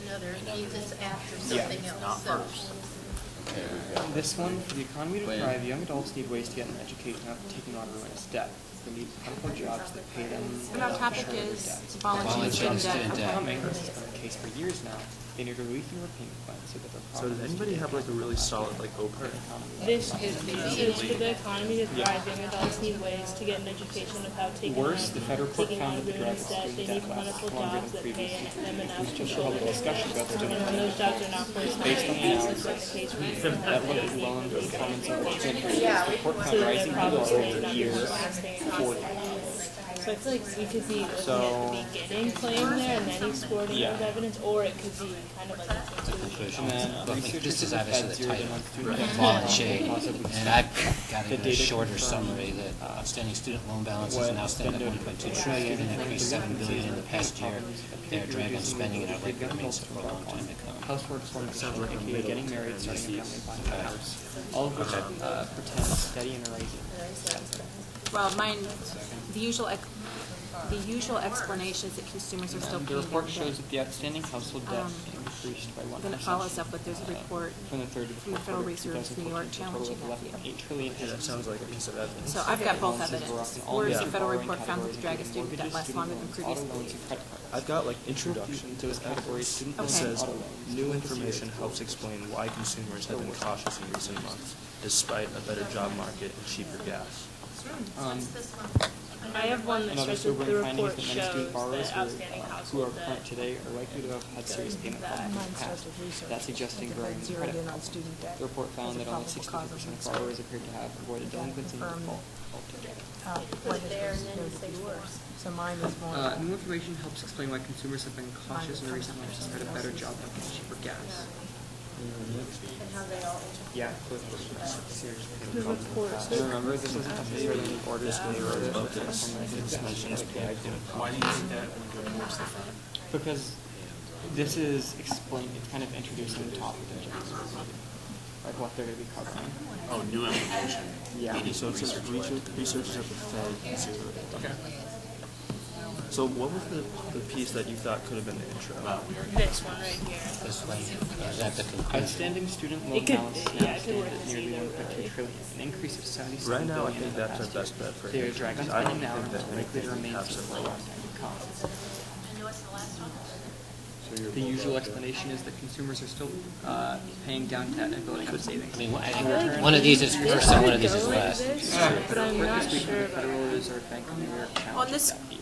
Another, this after something else. Not first. This one, for the economy to thrive, young adults need ways to get an education without taking on ruinous debt. They need plentiful jobs that pay them. And our topic is volunteer student debt. This has been the case for years now. They need relief in their payment plan so that their So does anybody have like a really solid like opener? This is for the economy to thrive. Young adults need ways to get an education without taking Worse, the federal court found that the ruinous graduate debt. They student need debt lasts plentiful longer jobs than that pay previously. them enough There's to just fill public their discussion about student and when those jobs are not placed on Based on the analysis that that looked at well into the performance of the student, the report found rising legal over years for So I feel like we could be looking at the beginning claim there, and then exploring those evidence, or it could be kind of like a conclusion. But just as obviously the title, ball and chain, and I've got a shorter summary that outstanding student loan balances are now standing at 1.2 trillion, increased $7 billion in the past year. They are dragging on spending and our labor remains for a long time to come. Housework performance sounds like getting married, starting a family, buying a house. All of which pretend steady and rising. Well, mine, the usual the usual explanation is that consumers are still The paying report their shows debt. that the outstanding household debt increased by 1%. Then it follows up with, there's a report from the third to from the fourth Federal quarter of Reserve, New York, 2014 to a total challenging of that view. 11.8 trillion. Yeah, that sounds like a piece of evidence. So I've got both Balances were up evidence. in all Whereas major the federal borrowing report found that categories, the drag of including student debt mortgages, lasts longer than student loans, previously auto loans, believed. and credit cards. I've got like introduction. To those categories, student It loans says, and auto loans. new information helps explain why consumers have been cautious in recent months, despite a better job market and cheaper gas. I have one that Another says that the sobering finding is report that many student shows borrowers that outstanding who are household current debt. today are likely to have had serious payment problems in the past. That's suggesting growing credit problems. The report found that only 62% of borrowers appeared to have avoided delinquency and default altogether. So mine is more. New information helps explain why consumers have been cautious in recent months despite a better job market and cheaper gas. Yeah, serious payment problems. And remember, this isn't necessarily any order when they wrote it. Why do you think that towards the front? Because this is explaining, it's kind of introducing the topic in terms of like what they're going to be covering. Oh, new information. Yeah. So it says researchers at the Fed. Okay. So what was the piece that you thought could have been the intro? This one right here. This one, is that the conclusion? Outstanding student loan It could- balance yeah, now it could work stands at nearly 1.2 trillion, an increase of 77 Right now, I billion think in the that's our past best year. bet for They are dragging I don't spending now and think that are likely to anything remain has so for a support. long time to come. And what's the last one? The usual explanation is that consumers are still paying down debt and building up savings. I mean, one of these is first and one of these is last. But I'm not This week, sure the about Federal Reserve Bank of New York On challenged this, that view.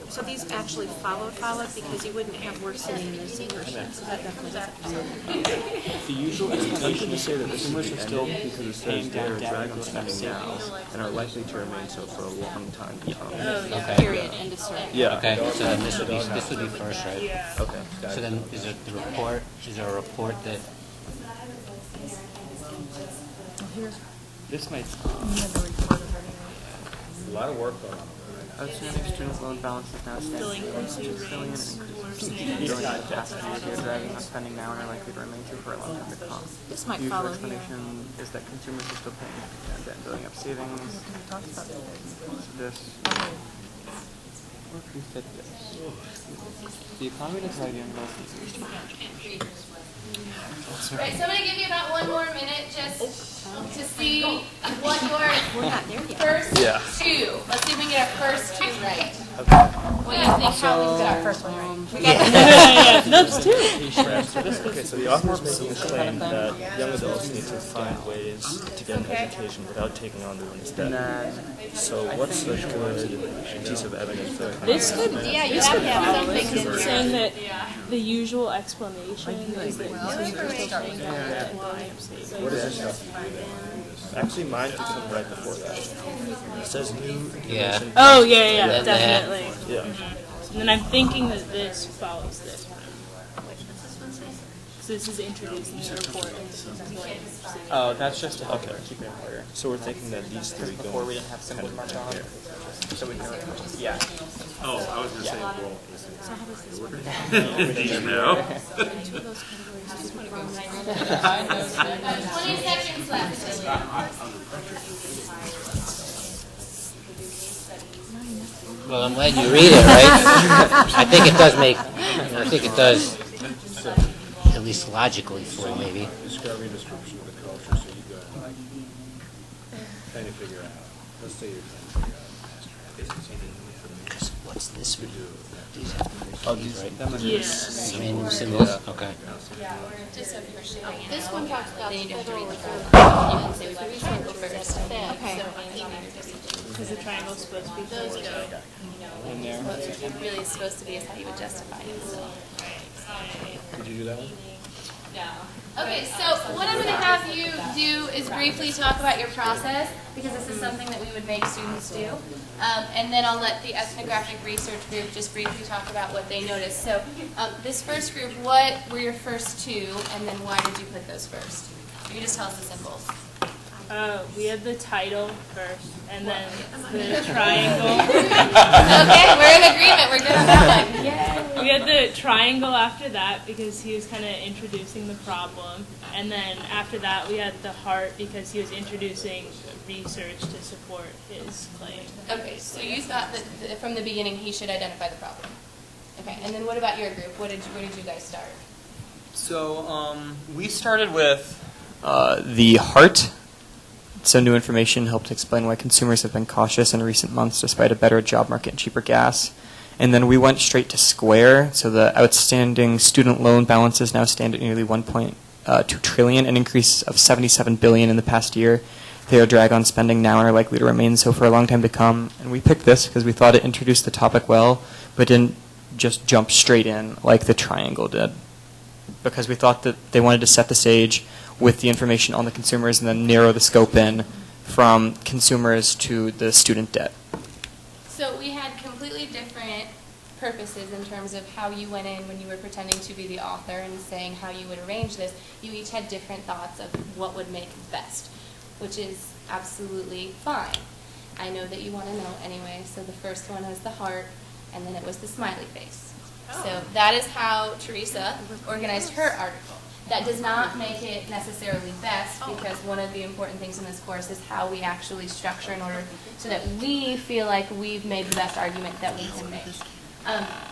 so these actually followed because you wouldn't have worse than in this version. So that definitely doesn't. The usual explanation to is say that that this consumers is are the still ending because it paying says down they're debt and dragging building up spending now savings. and are likely to remain so for a long time to come. Okay. Period, end of story. Yeah. Okay, so then this would be first, right? Yeah. Okay. So then, is it the report, is there a report that, This might. A lot of work going on. Outstanding student loan balance is now standing at 1.2 trillion, an increase of 60 billion in the past year. They are dragging on spending now and are likely to remain so for a long time to come. This might The usual follow here. explanation is that consumers are still paying down debt and building up savings. This. Or who said this? The economy does drive young adults to Right, so I'm gonna give you about one more minute just to see what your first two. Let's see if we can get our first two right. What do you think? How we got our first one right? We got Those two. Okay, so the author is making a claim that young adults need to find ways to get an education without taking on their own debt. So what's a good piece of evidence for that? This could, Yeah, you have to have something to do. saying that the usual explanation is that consumers are still paying down debt and building up savings. What does this have to do with it? Actually, mine puts them right before that. It says new information. Oh, yeah, That- definitely. Yeah. And then I'm thinking that this follows this one. So this is introducing the report and this is like. Oh, that's just to help keep it clear. So we're thinking that these three go Before we didn't have symbols marked on. So we can, yeah. Oh, I was going to say, well, So how does this work? you know. Two of those categories, 20 seconds left. well, I'm glad you read it, right? I think it does at least logically for maybe. Discovery description of the culture, so you got trying to figure out. Let's say you're trying to figure out. What's this? These Oh, these, right? Yeah. Main symbols, okay. Just so you're showing it. This one talks about the Federal Reserve. You can say why we should go first. Okay. Because the triangle's supposed to be Those forward. go. In there. What it really is supposed to be is how you would justify it, so. Did you do that one? Okay, so what I'm going to have you do is briefly talk about your process, because this is something that we would make students do. And then I'll let the ethnographic research group just briefly talk about what they noticed. So this first group, what were your first two, and then why did you put those first? You can just tell us the symbols. We had the title first, and then the triangle. Okay, we're in agreement. We're good on that one. We had had the triangle after that because he was kind of introducing the problem. And then after that, we had the heart because he was introducing research to support his claim. Okay, so you thought that from the beginning he should identify the problem. Okay, and then what about your group? Where did you guys start? So we started with the heart. So new information helped explain why consumers have been cautious in recent months despite a better job market and cheaper gas. And then we went straight to square. So the outstanding student loan balances now stand at nearly 1.2 trillion, an increase of 77 billion in the past year. They are a drag on spending now and are likely to remain so for a long time to come. And we picked this because we thought it introduced the topic well, but didn't just jump straight in like the triangle did. Because we thought that they wanted to set the stage with the information on the consumers and then narrow the scope in from consumers to the student debt. So we had completely different purposes in terms of how you went in when you were pretending to be the author and saying how you would arrange this. You each had different thoughts of what would make best, which is absolutely fine. I know that you want to know anyway, so the first one was the heart, and then it was the smiley face. So that is how Teresa organized her article. That does not make it necessarily best, because one of the important things in this course is how we actually structure in order so that we feel like we've made the best argument that we can make.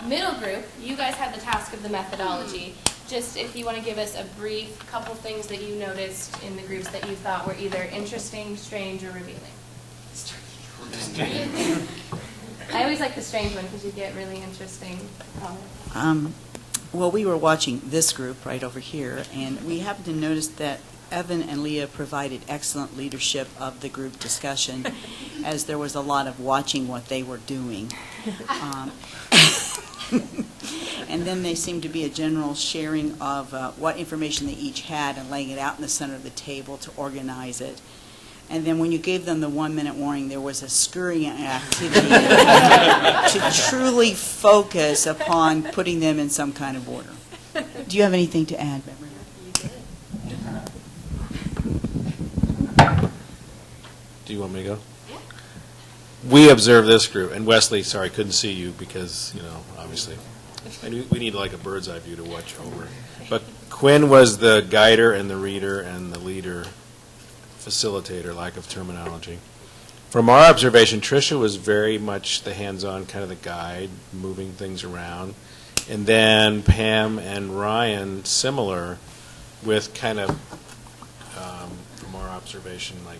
Middle group, you guys had the task of the methodology. Just if you want to give us a brief couple things that you noticed in the groups that you thought were either interesting, strange, or revealing. I always like the strange one because you get really interesting comments. Well, we were watching this group right over here, and we happened to notice that Evan and Leah provided excellent leadership of the group discussion, as there was a lot of watching what they were doing. And then there seemed to be a general sharing of what information they each had and laying it out in the center of the table to organize it. And then when you gave them the 1-minute warning, there was a scurrying activity to truly focus upon putting them in some kind of order. Do you have anything to add, Beverly? Do you want me to go? Yeah. We observed this group, and Wesley, sorry, couldn't see you because, obviously, and we need like a bird's eye view to watch over. But Quinn was the guider and the reader and the leader, facilitator, lack of terminology. From our observation, Tricia was very much the hands-on, kind of the guide, moving things around. And then Pam and Ryan, similar, with kind of, from our observation, like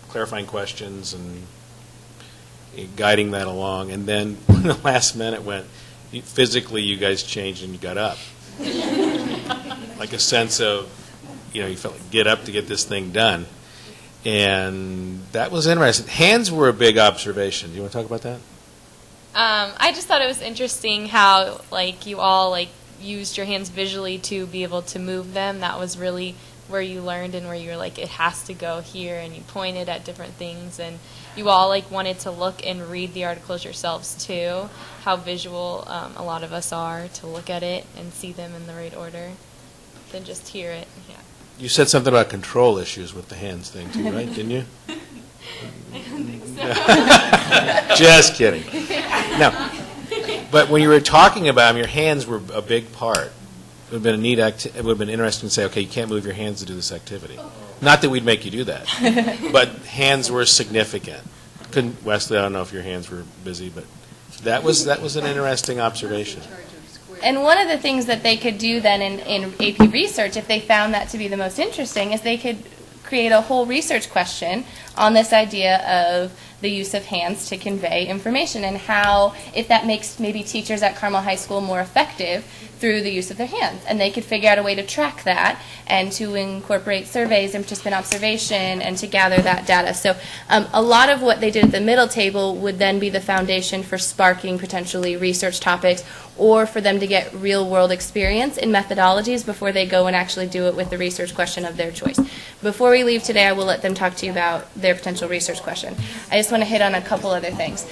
clarifying questions and guiding that along. And then when the last minute went, physically you guys changed and you got up. Like a sense of, you felt like get up to get this thing done. And that was interesting. Hands were a big observation. Do you want to talk about that? I just thought it was interesting how, you all, used your hands visually to be able to move them. That was really where you learned and where you were like, it has to go here, and you pointed at different things. And you all, wanted to look and read the articles yourselves, too, how visual a lot of us are to look at it and see them in the right order than just hear it. Yeah. You said something about control issues with the hands thing, too, right? Didn't you? I don't think so. Just kidding. No. But when you were talking about them, your hands were a big part. It would have been a neat it would have been interesting to say, okay, you can't move your hands to do this activity. Not that we'd make you do that, but hands were significant. Wesley, I don't know if your hands were busy, but that was an interesting observation. And one of the things that they could do then in AP research, if they found that to be the most interesting, is they could create a whole research question on this idea of the use of hands to convey information and how, if that makes maybe teachers at Carmel High School more effective through the use of their hands. And they could figure out a way to track that and to incorporate surveys and participant observation and to gather that data. So a lot of what they did at the middle table would then be the foundation for sparking potentially research topics or for them to get real-world experience in methodologies before they go and actually do it with the research question of their choice. Before we leave today, I will let them talk to you about their potential research question. I just want to hit on a couple other things.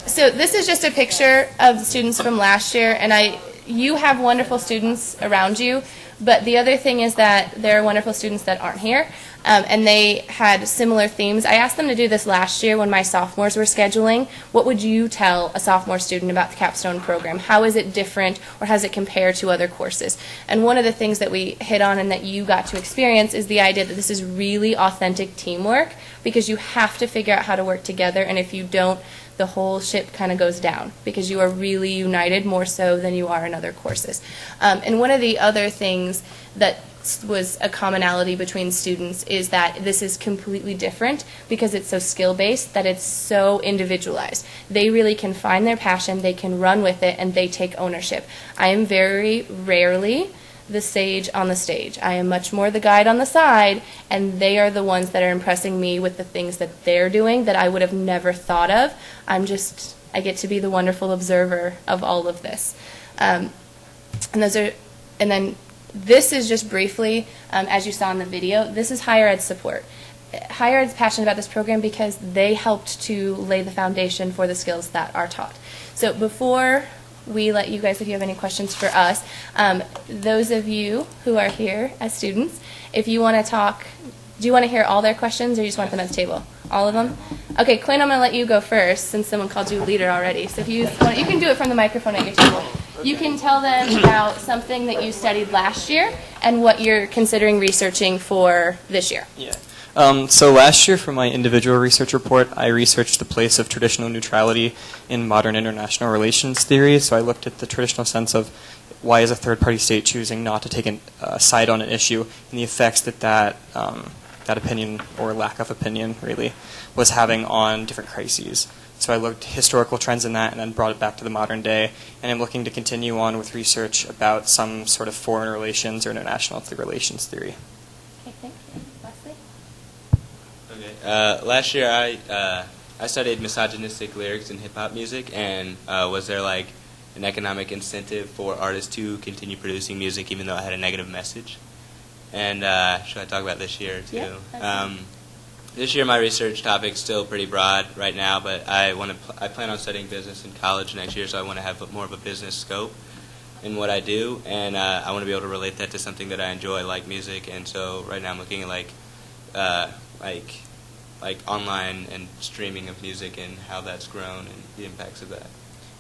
So this is just a picture of the students from last year, and you have wonderful students around you, but the other thing is that there are wonderful students that aren't here. And they had similar themes. I asked them to do this last year when my sophomores were scheduling. What would you tell a sophomore student about the capstone program? How is it different, or how does it compare to other courses? And one of the things that we hit on and that you got to experience is the idea that this is really authentic teamwork, because you have to figure out how to work together, and if you don't, the whole ship kind of goes down, because you are really united more so than you are in other courses. And one of the other things that was a commonality between students is that this is completely different because it's so skill-based, that it's so individualized. They really can find their passion, they can run with it, and they take ownership. I am very rarely the sage on the stage. I am much more the guide on the side, and they are the ones that are impressing me with the things that they're doing that I would have never thought of. I get to be the wonderful observer of all of this. And then this is just briefly, as you saw in the video, this is higher ed support. Higher Ed's passionate about this program because they helped to lay the foundation for the skills that are taught. So before we let you guys, if you have any questions for us, those of you who are here as students, if you want to talk, do you want to hear all their questions, or you just want them at the table? All of them? Okay, Quinn, I'm going to let you go first since someone called you leader already. So if you want, you can do it from the microphone at your table. You can tell them about something that you studied last year and what you're considering researching for this year. Yeah. So last year for my individual research report, I researched the place of traditional neutrality in modern international relations theory. So I looked at the traditional sense of why is a third-party state choosing not to take a side on an issue, and the effects that opinion, or lack of opinion really, was having on different crises. So I looked at historical trends in that and then brought it back to the modern day, and I'm looking to continue on with research about some sort of foreign relations or international relations theory. Okay, thanks. Leslie? Okay. Last year I studied misogynistic lyrics in hip-hop music, and was there like an economic incentive for artists to continue producing music even though it had a negative message? And should I talk about this year too? Yeah, this year my research topic's still pretty broad right now, but I plan on studying business in college next year, so I want to have more of a business scope in what I do, and I want to be able to relate that to something that I enjoy, like music. And so right now I'm looking at like online and streaming of music and how that's grown and the impacts of that.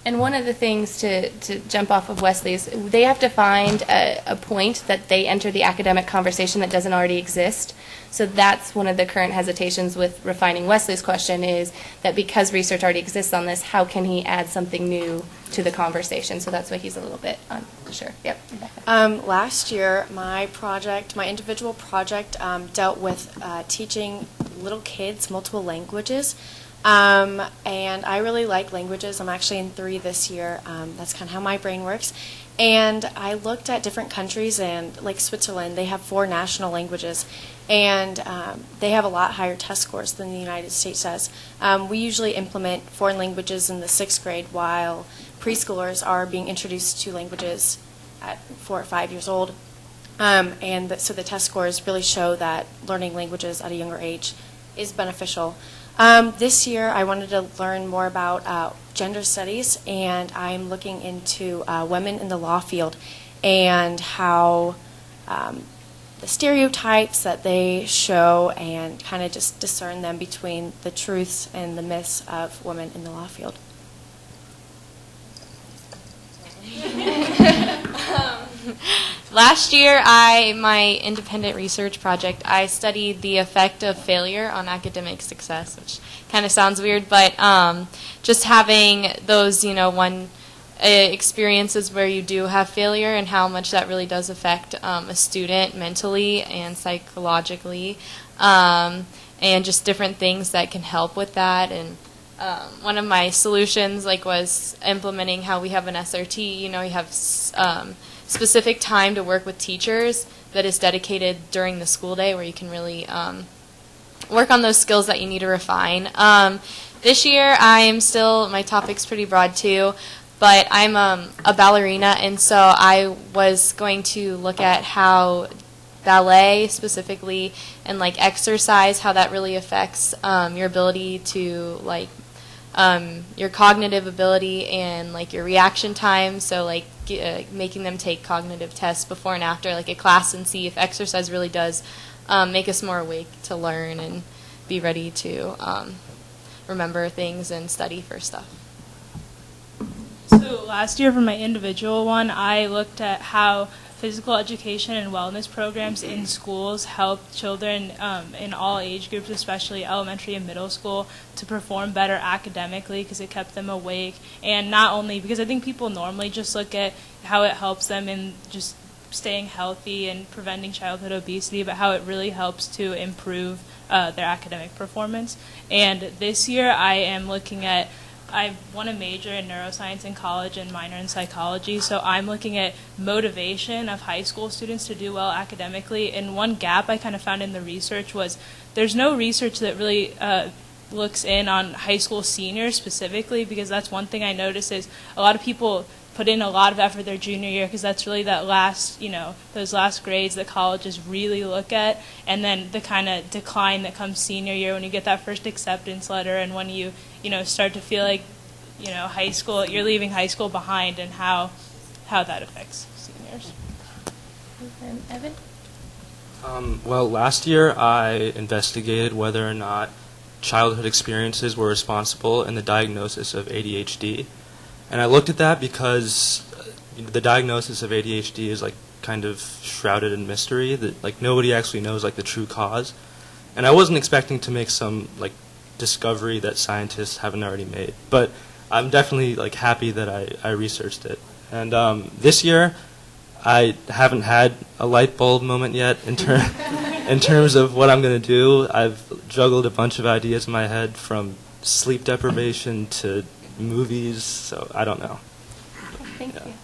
And one of the things to jump off of Wesley's, they have to find a point that they enter the academic conversation that doesn't already exist. So that's one of the current hesitations with refining Wesley's question, is that because research already exists on this, how can he add something new to the conversation? So that's why he's a little bit unsure. Yep. Last year, my individual project dealt with teaching little kids multiple languages. And I really like languages. I'm actually in 3 this year. That's kind of how my brain works. And I looked at different countries, and like Switzerland, they have 4 national languages, and they have a lot higher test scores than the United States does. We usually implement foreign languages in the 6th grade, while preschoolers are being introduced to languages at 4 or 5 years old. So the test scores really show that learning languages at a younger age is beneficial. This year, I wanted to learn more about gender studies, and I'm looking into women in the law field and how the stereotypes that they show, and kind of just discern them between the truths and the myths of women in the law field. Last year, my independent research project, I studied the effect of failure on academic success, which kind of sounds weird, but just having those, experiences where you do have failure and how much that really does affect a student mentally and psychologically, and just different things that can help with that. And one of my solutions was implementing how we have an SRT. You have specific time to work with teachers that is dedicated during the school day, where you can really work on those skills that you need to refine. This year, my topic's pretty broad too, but I'm a ballerina, and so I was going to look at how ballet specifically and exercise, how that really affects your ability to your cognitive ability and your reaction time. So making them take cognitive tests before and after a class, and see if exercise really does make us more awake to learn and be ready to remember things and study for stuff. So last year for my individual one, I looked at how physical education and wellness programs in schools help children in all age groups, especially elementary and middle school, to perform better academically because it kept them awake. And not only because I think people normally just look at how it helps them in just staying healthy and preventing childhood obesity, but how it really helps to improve their academic performance. And this year I am looking at, I want to major in neuroscience in college and minor in psychology, so I'm looking at motivation of high school students to do well academically. And one gap I kind of found in the research was there's no research that really looks in on high school seniors specifically, because that's one thing I noticed is a lot of people put in a lot of effort their junior year because that's really that last, those last grades that colleges really look at, and then the kind of decline that comes senior year when you get that first acceptance letter and when you start to feel like, high school, you're leaving high school behind, and how that affects seniors. And Evan? Well, last year I investigated whether or not childhood experiences were responsible in the diagnosis of ADHD. And I looked at that because the diagnosis of ADHD is kind of shrouded in mystery, that nobody actually knows the true cause. And I wasn't expecting to make some discovery that scientists haven't already made. But I'm definitely happy that I researched it. And this year I haven't had a light bulb moment yet in terms of what I'm going to do. I've juggled a bunch of ideas in my head, from sleep deprivation to movies, so I don't know. Thank you.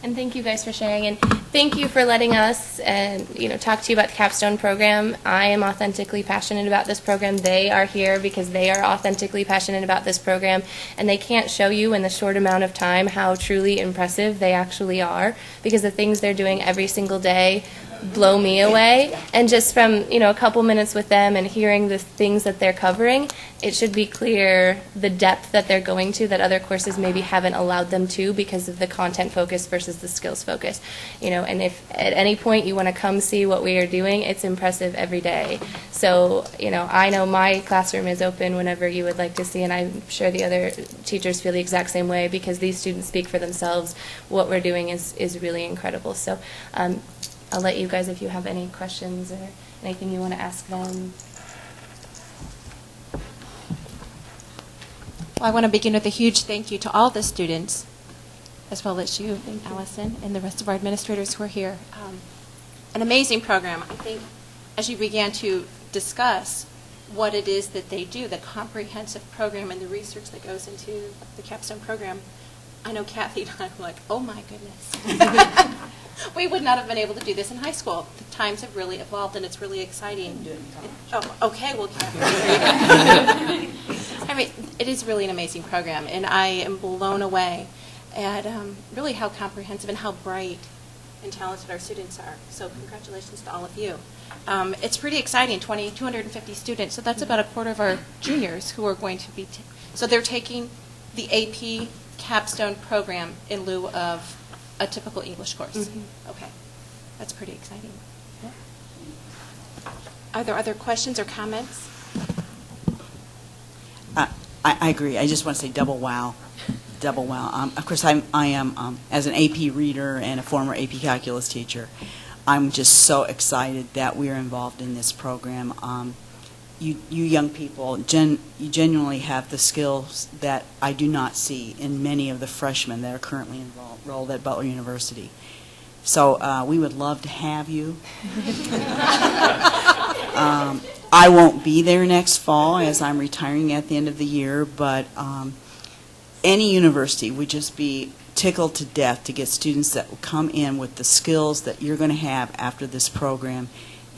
And thank you guys for sharing, and thank you for letting us talk to you about the Capstone program. I am authentically passionate about this program. They are here because they are authentically passionate about this program, and they can't show you in the short amount of time how truly impressive they actually are, because the things they're doing every single day blow me away. And just from a couple minutes with them and hearing the things that they're covering, it should be clear the depth that they're going to that other courses maybe haven't allowed them to because of the content focus versus the skills focus. And if at any point you want to come see what we are doing, it's impressive every day. So I know my classroom is open whenever you would like to see, and I'm sure the other teachers feel the exact same way, because these students speak for themselves. What we're doing is really incredible. So I'll let you guys, if you have any questions or anything you want to ask them. Well, I want to begin with a huge thank you to all the students, as well as you, Allison, and the rest of our administrators who are here. An amazing program. I think as you began to discuss what it is that they do, the comprehensive program and the research that goes into the Capstone program, I know Kathy and I were like, oh my goodness. We would not have been able to do this in high school. The times have really evolved, and it's really exciting. Oh, okay, well, I mean, it is really an amazing program, and I am blown away at really how comprehensive and how bright and talented our students are. So congratulations to all of you. It's pretty exciting, 250 students, so that's about a quarter of our juniors who are going to be, so they're taking the AP Capstone program in lieu of a typical English course. Mm-hmm. Okay, that's pretty exciting. Yeah. Are there other questions or comments? I agree. I just want to say double wow. Double wow. Of course, I am, as an AP reader and a former AP calculus teacher, I'm just so excited that we are involved in this program. You young people, you genuinely have the skills that I do not see in many of the freshmen that are currently enrolled at Butler University. So we would love to have you. I won't be there next fall as I'm retiring at the end of the year, but any university would just be tickled to death to get students that will come in with the skills that you're going to have after this program.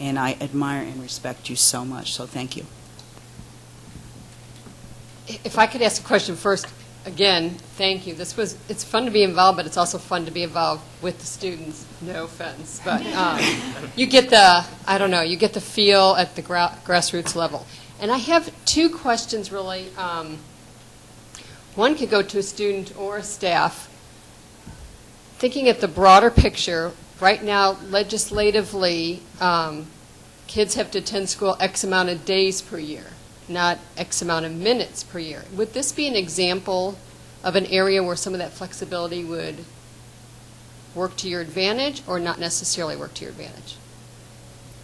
And I admire and respect you so much, so thank you. If I could ask a question first, again, thank you. It's fun to be involved, but it's also fun to be involved with the students. No offense, but you get the feel at the grassroots level. And I have two questions, really. One could go to a student or a staff. Thinking at the broader picture, right now, legislatively, kids have to attend school X amount of days per year, not X amount of minutes per year. Would this be an example of an area where some of that flexibility would work to your advantage or not necessarily work to your advantage?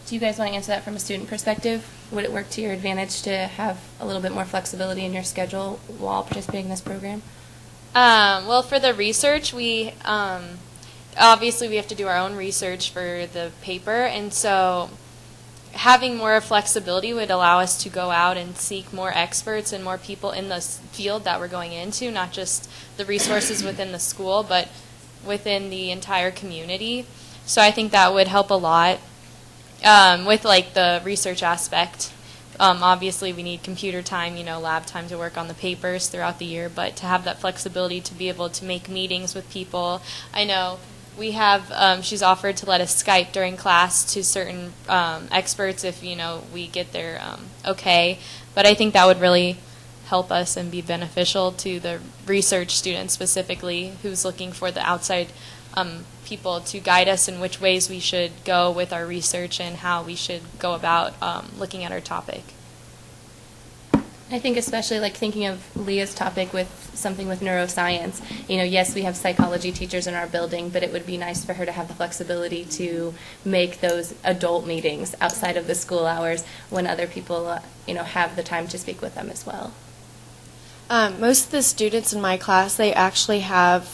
Do you guys want to answer that from a student perspective? Would it work to your advantage to have a little bit more flexibility in your schedule while participating in this program? Well, for the research, we obviously we have to do our own research for the paper, and so having more flexibility would allow us to go out and seek more experts and more people in the field that we're going into, not just the resources within the school, but within the entire community. So I think that would help a lot with like the research aspect. Obviously, we need computer time, lab time to work on the papers throughout the year, but to have that flexibility to be able to make meetings with people. I know we have, she's offered to let us Skype during class to certain experts if, we get their okay. But I think that would really help us and be beneficial to the research student specifically who's looking for the outside people to guide us in which ways we should go with our research and how we should go about looking at our topic. I think especially like thinking of Leah's topic with something with neuroscience, yes, we have psychology teachers in our building, but it would be nice for her to have the flexibility to make those adult meetings outside of the school hours when other people, have the time to speak with them as well. Most of the students in my class, they actually have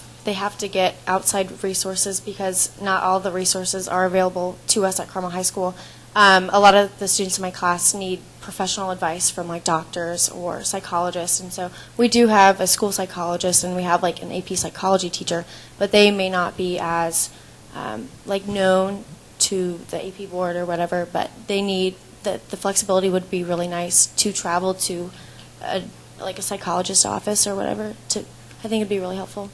to get outside resources because not all the resources are available to us at Carmel High School. A lot of the students in my class need professional advice from like doctors or psychologists, and so we do have a school psychologist and we have like an AP psychology teacher, but they may not be as known to the AP board or whatever, but they need the flexibility would be really nice to travel to a psychologist's office or whatever. I think it'd be really helpful.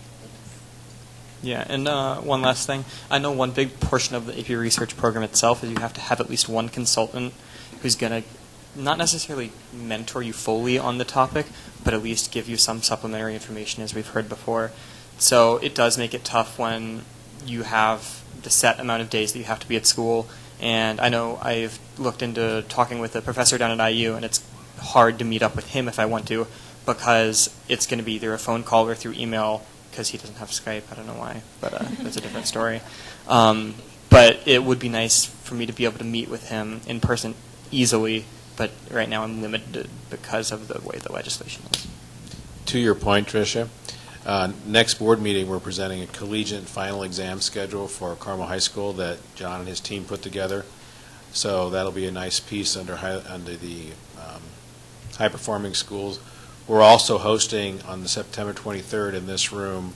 Yeah, and one last thing. I know one big portion of the AP research program itself is you have to have at least one consultant who's going to not necessarily mentor you fully on the topic, but at least give you some supplementary information, as we've heard before. So it does make it tough when you have the set amount of days that you have to be at school. And I know I've looked into talking with a professor down at IU, and it's hard to meet up with him if I want to, because it's going to be either a phone call or through email, because he doesn't have Skype. I don't know why, but that's a different story. But it would be nice for me to be able to meet with him in person easily, but right now I'm limited because of the way the legislation is. To your point, Tricia, next board meeting, we're presenting a collegiate final exam schedule for Carmel High School that John and his team put together. So that'll be a nice piece under the high-performing schools. We're also hosting on the September 23rd in this room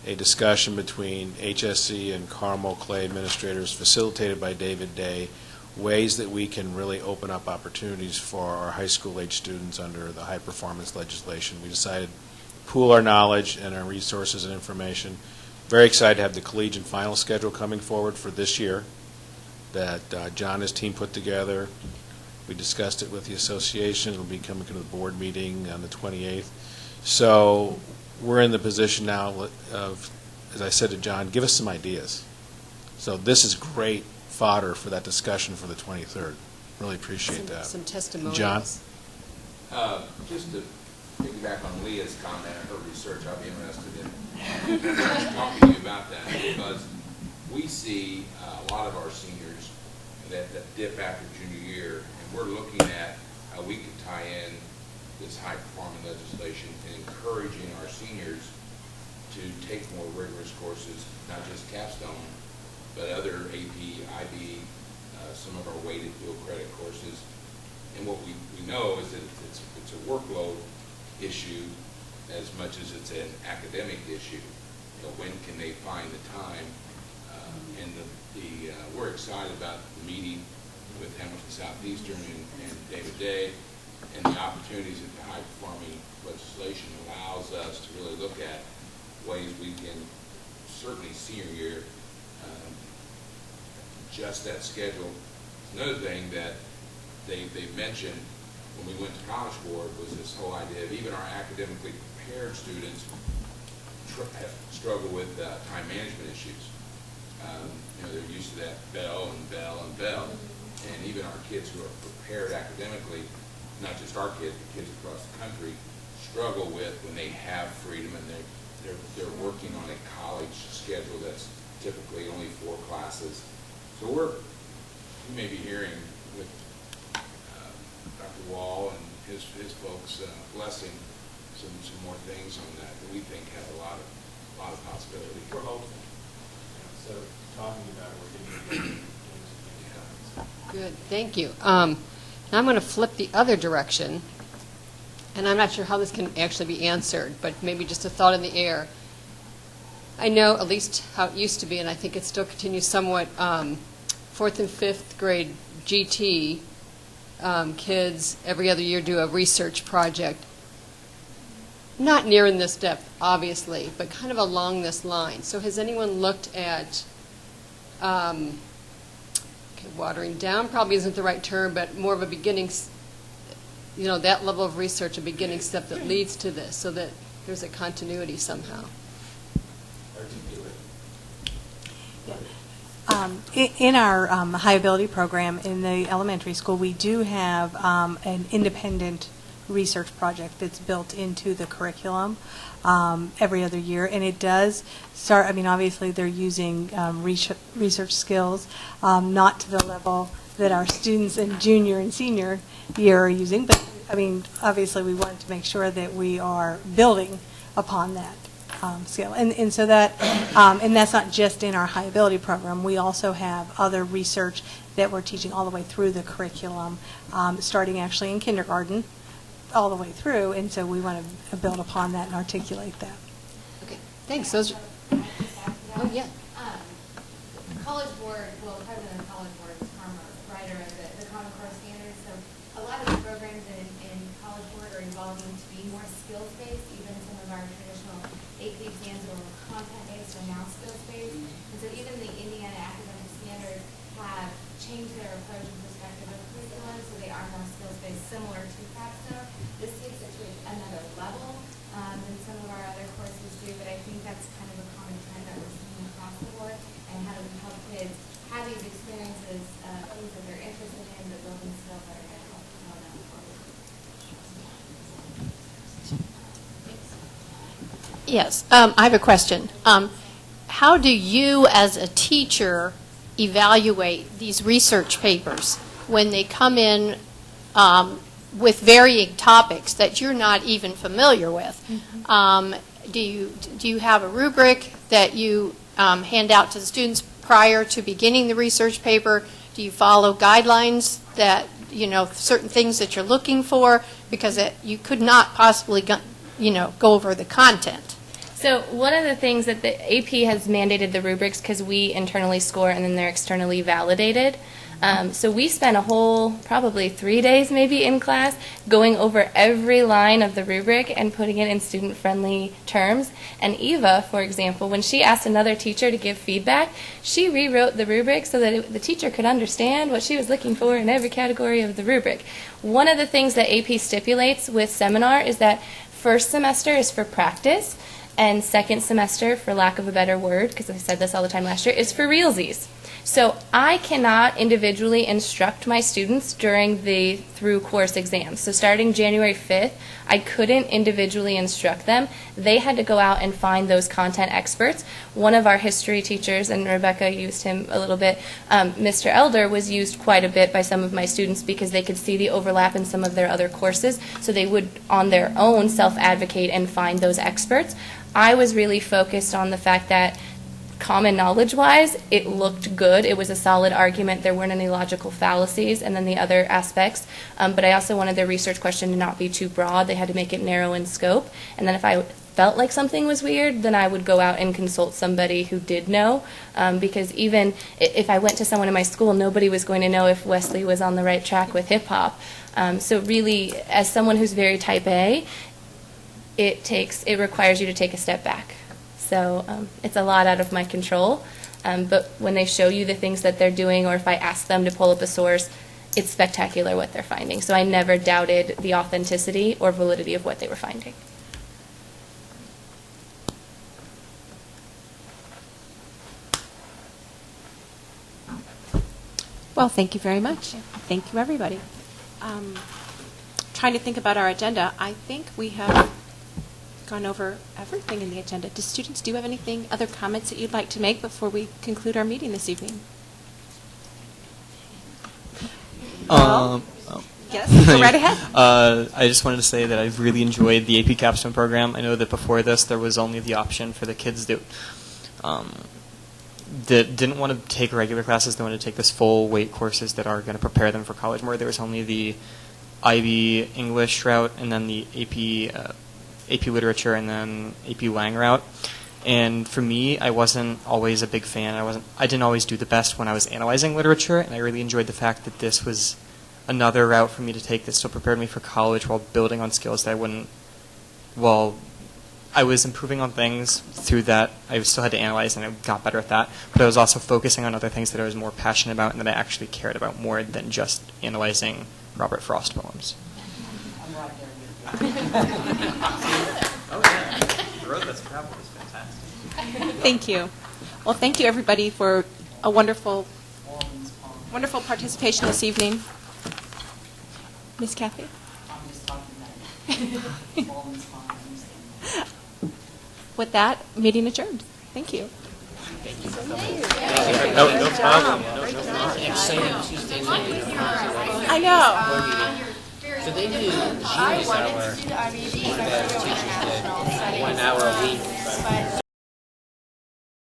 a discussion between HSC and Carmel Clay administrators facilitated by David Day, ways that we can really open up opportunities for our high school age students under the high performance legislation. We decided to pool our knowledge and our resources and information. Very excited to have the collegiate final schedule coming forward for this year that John and his team put together. We discussed it with the association. It'll be coming to the board meeting on the 28th. So we're in the position now of, as I said to John, give us some ideas. So this is great fodder for that discussion for the 23rd. Really appreciate that. Some testimonials. John? Just to piggyback on Leah's comment and her research, I'll be interested in talking to you about that, because we see a lot of our seniors that dip after junior year, and we're looking at how we could tie in this high-performing legislation and encouraging our seniors to take more rigorous courses, not just capstone, but other AP, IB, some of our weighted dual credit courses. And what we know is that it's a workload issue as much as it's an academic issue. When can they find the time? And we're excited about the meeting with Hamilton Southeastern and David Day, and the opportunities that the high-performing legislation allows us to really look at ways we can, certainly senior year, adjust that schedule. Another thing that they mentioned when we went to College Board was this whole idea of even our academically prepared students struggle with time management issues. They're used to that bell and bell and bell. And even our kids who are prepared academically, not just our kids, but kids across the country, struggle with when they have freedom and they're working on a college schedule that's typically only 4 classes. So you may be hearing with Dr. Wall and his folks blessing some more things on that we think have a lot of possibility. We're hopeful. So talking about it, we're getting Good, thank you. Now I'm going to flip the other direction, and I'm not sure how this can actually be answered, but maybe just a thought in the air. I know at least how it used to be, and I think it still continues somewhat, 4th and 5th grade GT kids every other year do a research project. Not near in this depth, obviously, but kind of along this line. So has anyone looked at, watering down probably isn't the right term, but more of a beginning, that level of research, a beginning step that leads to this, so that there's a continuity somehow. In our high ability program in the elementary school, we do have an independent research project that's built into the curriculum every other year, and it does start, obviously they're using research skills, not to the level that our students in junior and senior year are using, but obviously we wanted to make sure that we are building upon that skill. And so that, and that's not just in our high ability program. We also have other research that we're teaching all the way through the curriculum, starting actually in kindergarten, all the way through, and so we want to build upon that and articulate that. Okay, thanks. Those are, oh, yeah. College Board, President of the College Board is Karma, writer of the Common Core Standards, so a lot of the programs in College Board are evolving to be more skills-based. Even some of our traditional AP exams are more content-based or now skills-based, and so even the Indiana Academic Standards have changed their approach and perspective of curriculum, so they are more skills-based, similar to Capstone. This takes it to another level than some of our other courses do, but I think that's kind of a common trend that we're seeing across the board. And how do we help kids have these experiences, things that they're interested in, but building skills that are going to help propel them forward. Yes, I have a question. How do you, as a teacher, evaluate these research papers when they come in with varying topics that you're not even familiar with? Mm-hmm. Do you have a rubric that you hand out to the students prior to beginning the research paper? Do you follow guidelines that, certain things that you're looking for? Because you could not possibly, go over the content. So one of the things that the AP has mandated the rubrics because we internally score and then they're externally validated. So we spent a whole, probably 3 days maybe in class, going over every line of the rubric and putting it in student-friendly terms. And Eva, for example, when she asked another teacher to give feedback, she rewrote the rubric so that the teacher could understand what she was looking for in every category of the rubric. One of the things that AP stipulates with seminar is that first semester is for practice, and second semester, for lack of a better word, because I said this all the time last year, is for realsies. So I cannot individually instruct my students during the through course exams. So starting January 5th, I couldn't individually instruct them. They had to go out and find those content experts. One of our history teachers, and Rebecca used him a little bit, Mr. Elder was used quite a bit by some of my students because they could see the overlap in some of their other courses. So they would, on their own, self-advocate and find those experts. I was really focused on the fact that common knowledge-wise, it looked good. It was a solid argument. There weren't any logical fallacies, and then the other aspects. But I also wanted the research question to not be too broad. They had to make it narrow in scope. And then if I felt like something was weird, then I would go out and consult somebody who did know. Because even if I went to someone in my school, nobody was going to know if Wesley was on the right track with hip-hop. So really, as someone who's very type A, it requires you to take a step back. So it's a lot out of my control. But when they show you the things that they're doing, or if I ask them to pull up a source, it's spectacular what they're finding. So I never doubted the authenticity or validity of what they were finding. Well, thank you very much. Thank you, everybody. Trying to think about our agenda, I think we have gone over everything in the agenda. Do students, do you have anything, other comments that you'd like to make before we conclude our meeting this evening? Yes, go right ahead. I just wanted to say that I've really enjoyed the AP Capstone program. I know that before this, there was only the option for the kids that didn't want to take regular classes. They wanted to take this full weight courses that are going to prepare them for college more. There was only the IB English route, and then the AP Literature, and then AP Lang route. And for me, I wasn't always a big fan. I didn't always do the best when I was analyzing literature, and I really enjoyed the fact that this was another route for me to take that still prepared me for college while building on skills that I wouldn't. Well, I was improving on things through that. I still had to analyze, and I got better at that. But I was also focusing on other things that I was more passionate about and that I actually cared about more than just analyzing Robert Frost poems. I'm right there with you. Oh, yeah. The road that's traveled is fantastic. Thank you. Well, thank you, everybody, for a wonderful participation this evening. Miss Kathy? I'm just talking about Walden's Pond. With that, meeting adjourned. Thank you. No problem. I know. So they do Genius Hour, where the teachers get 1 hour a week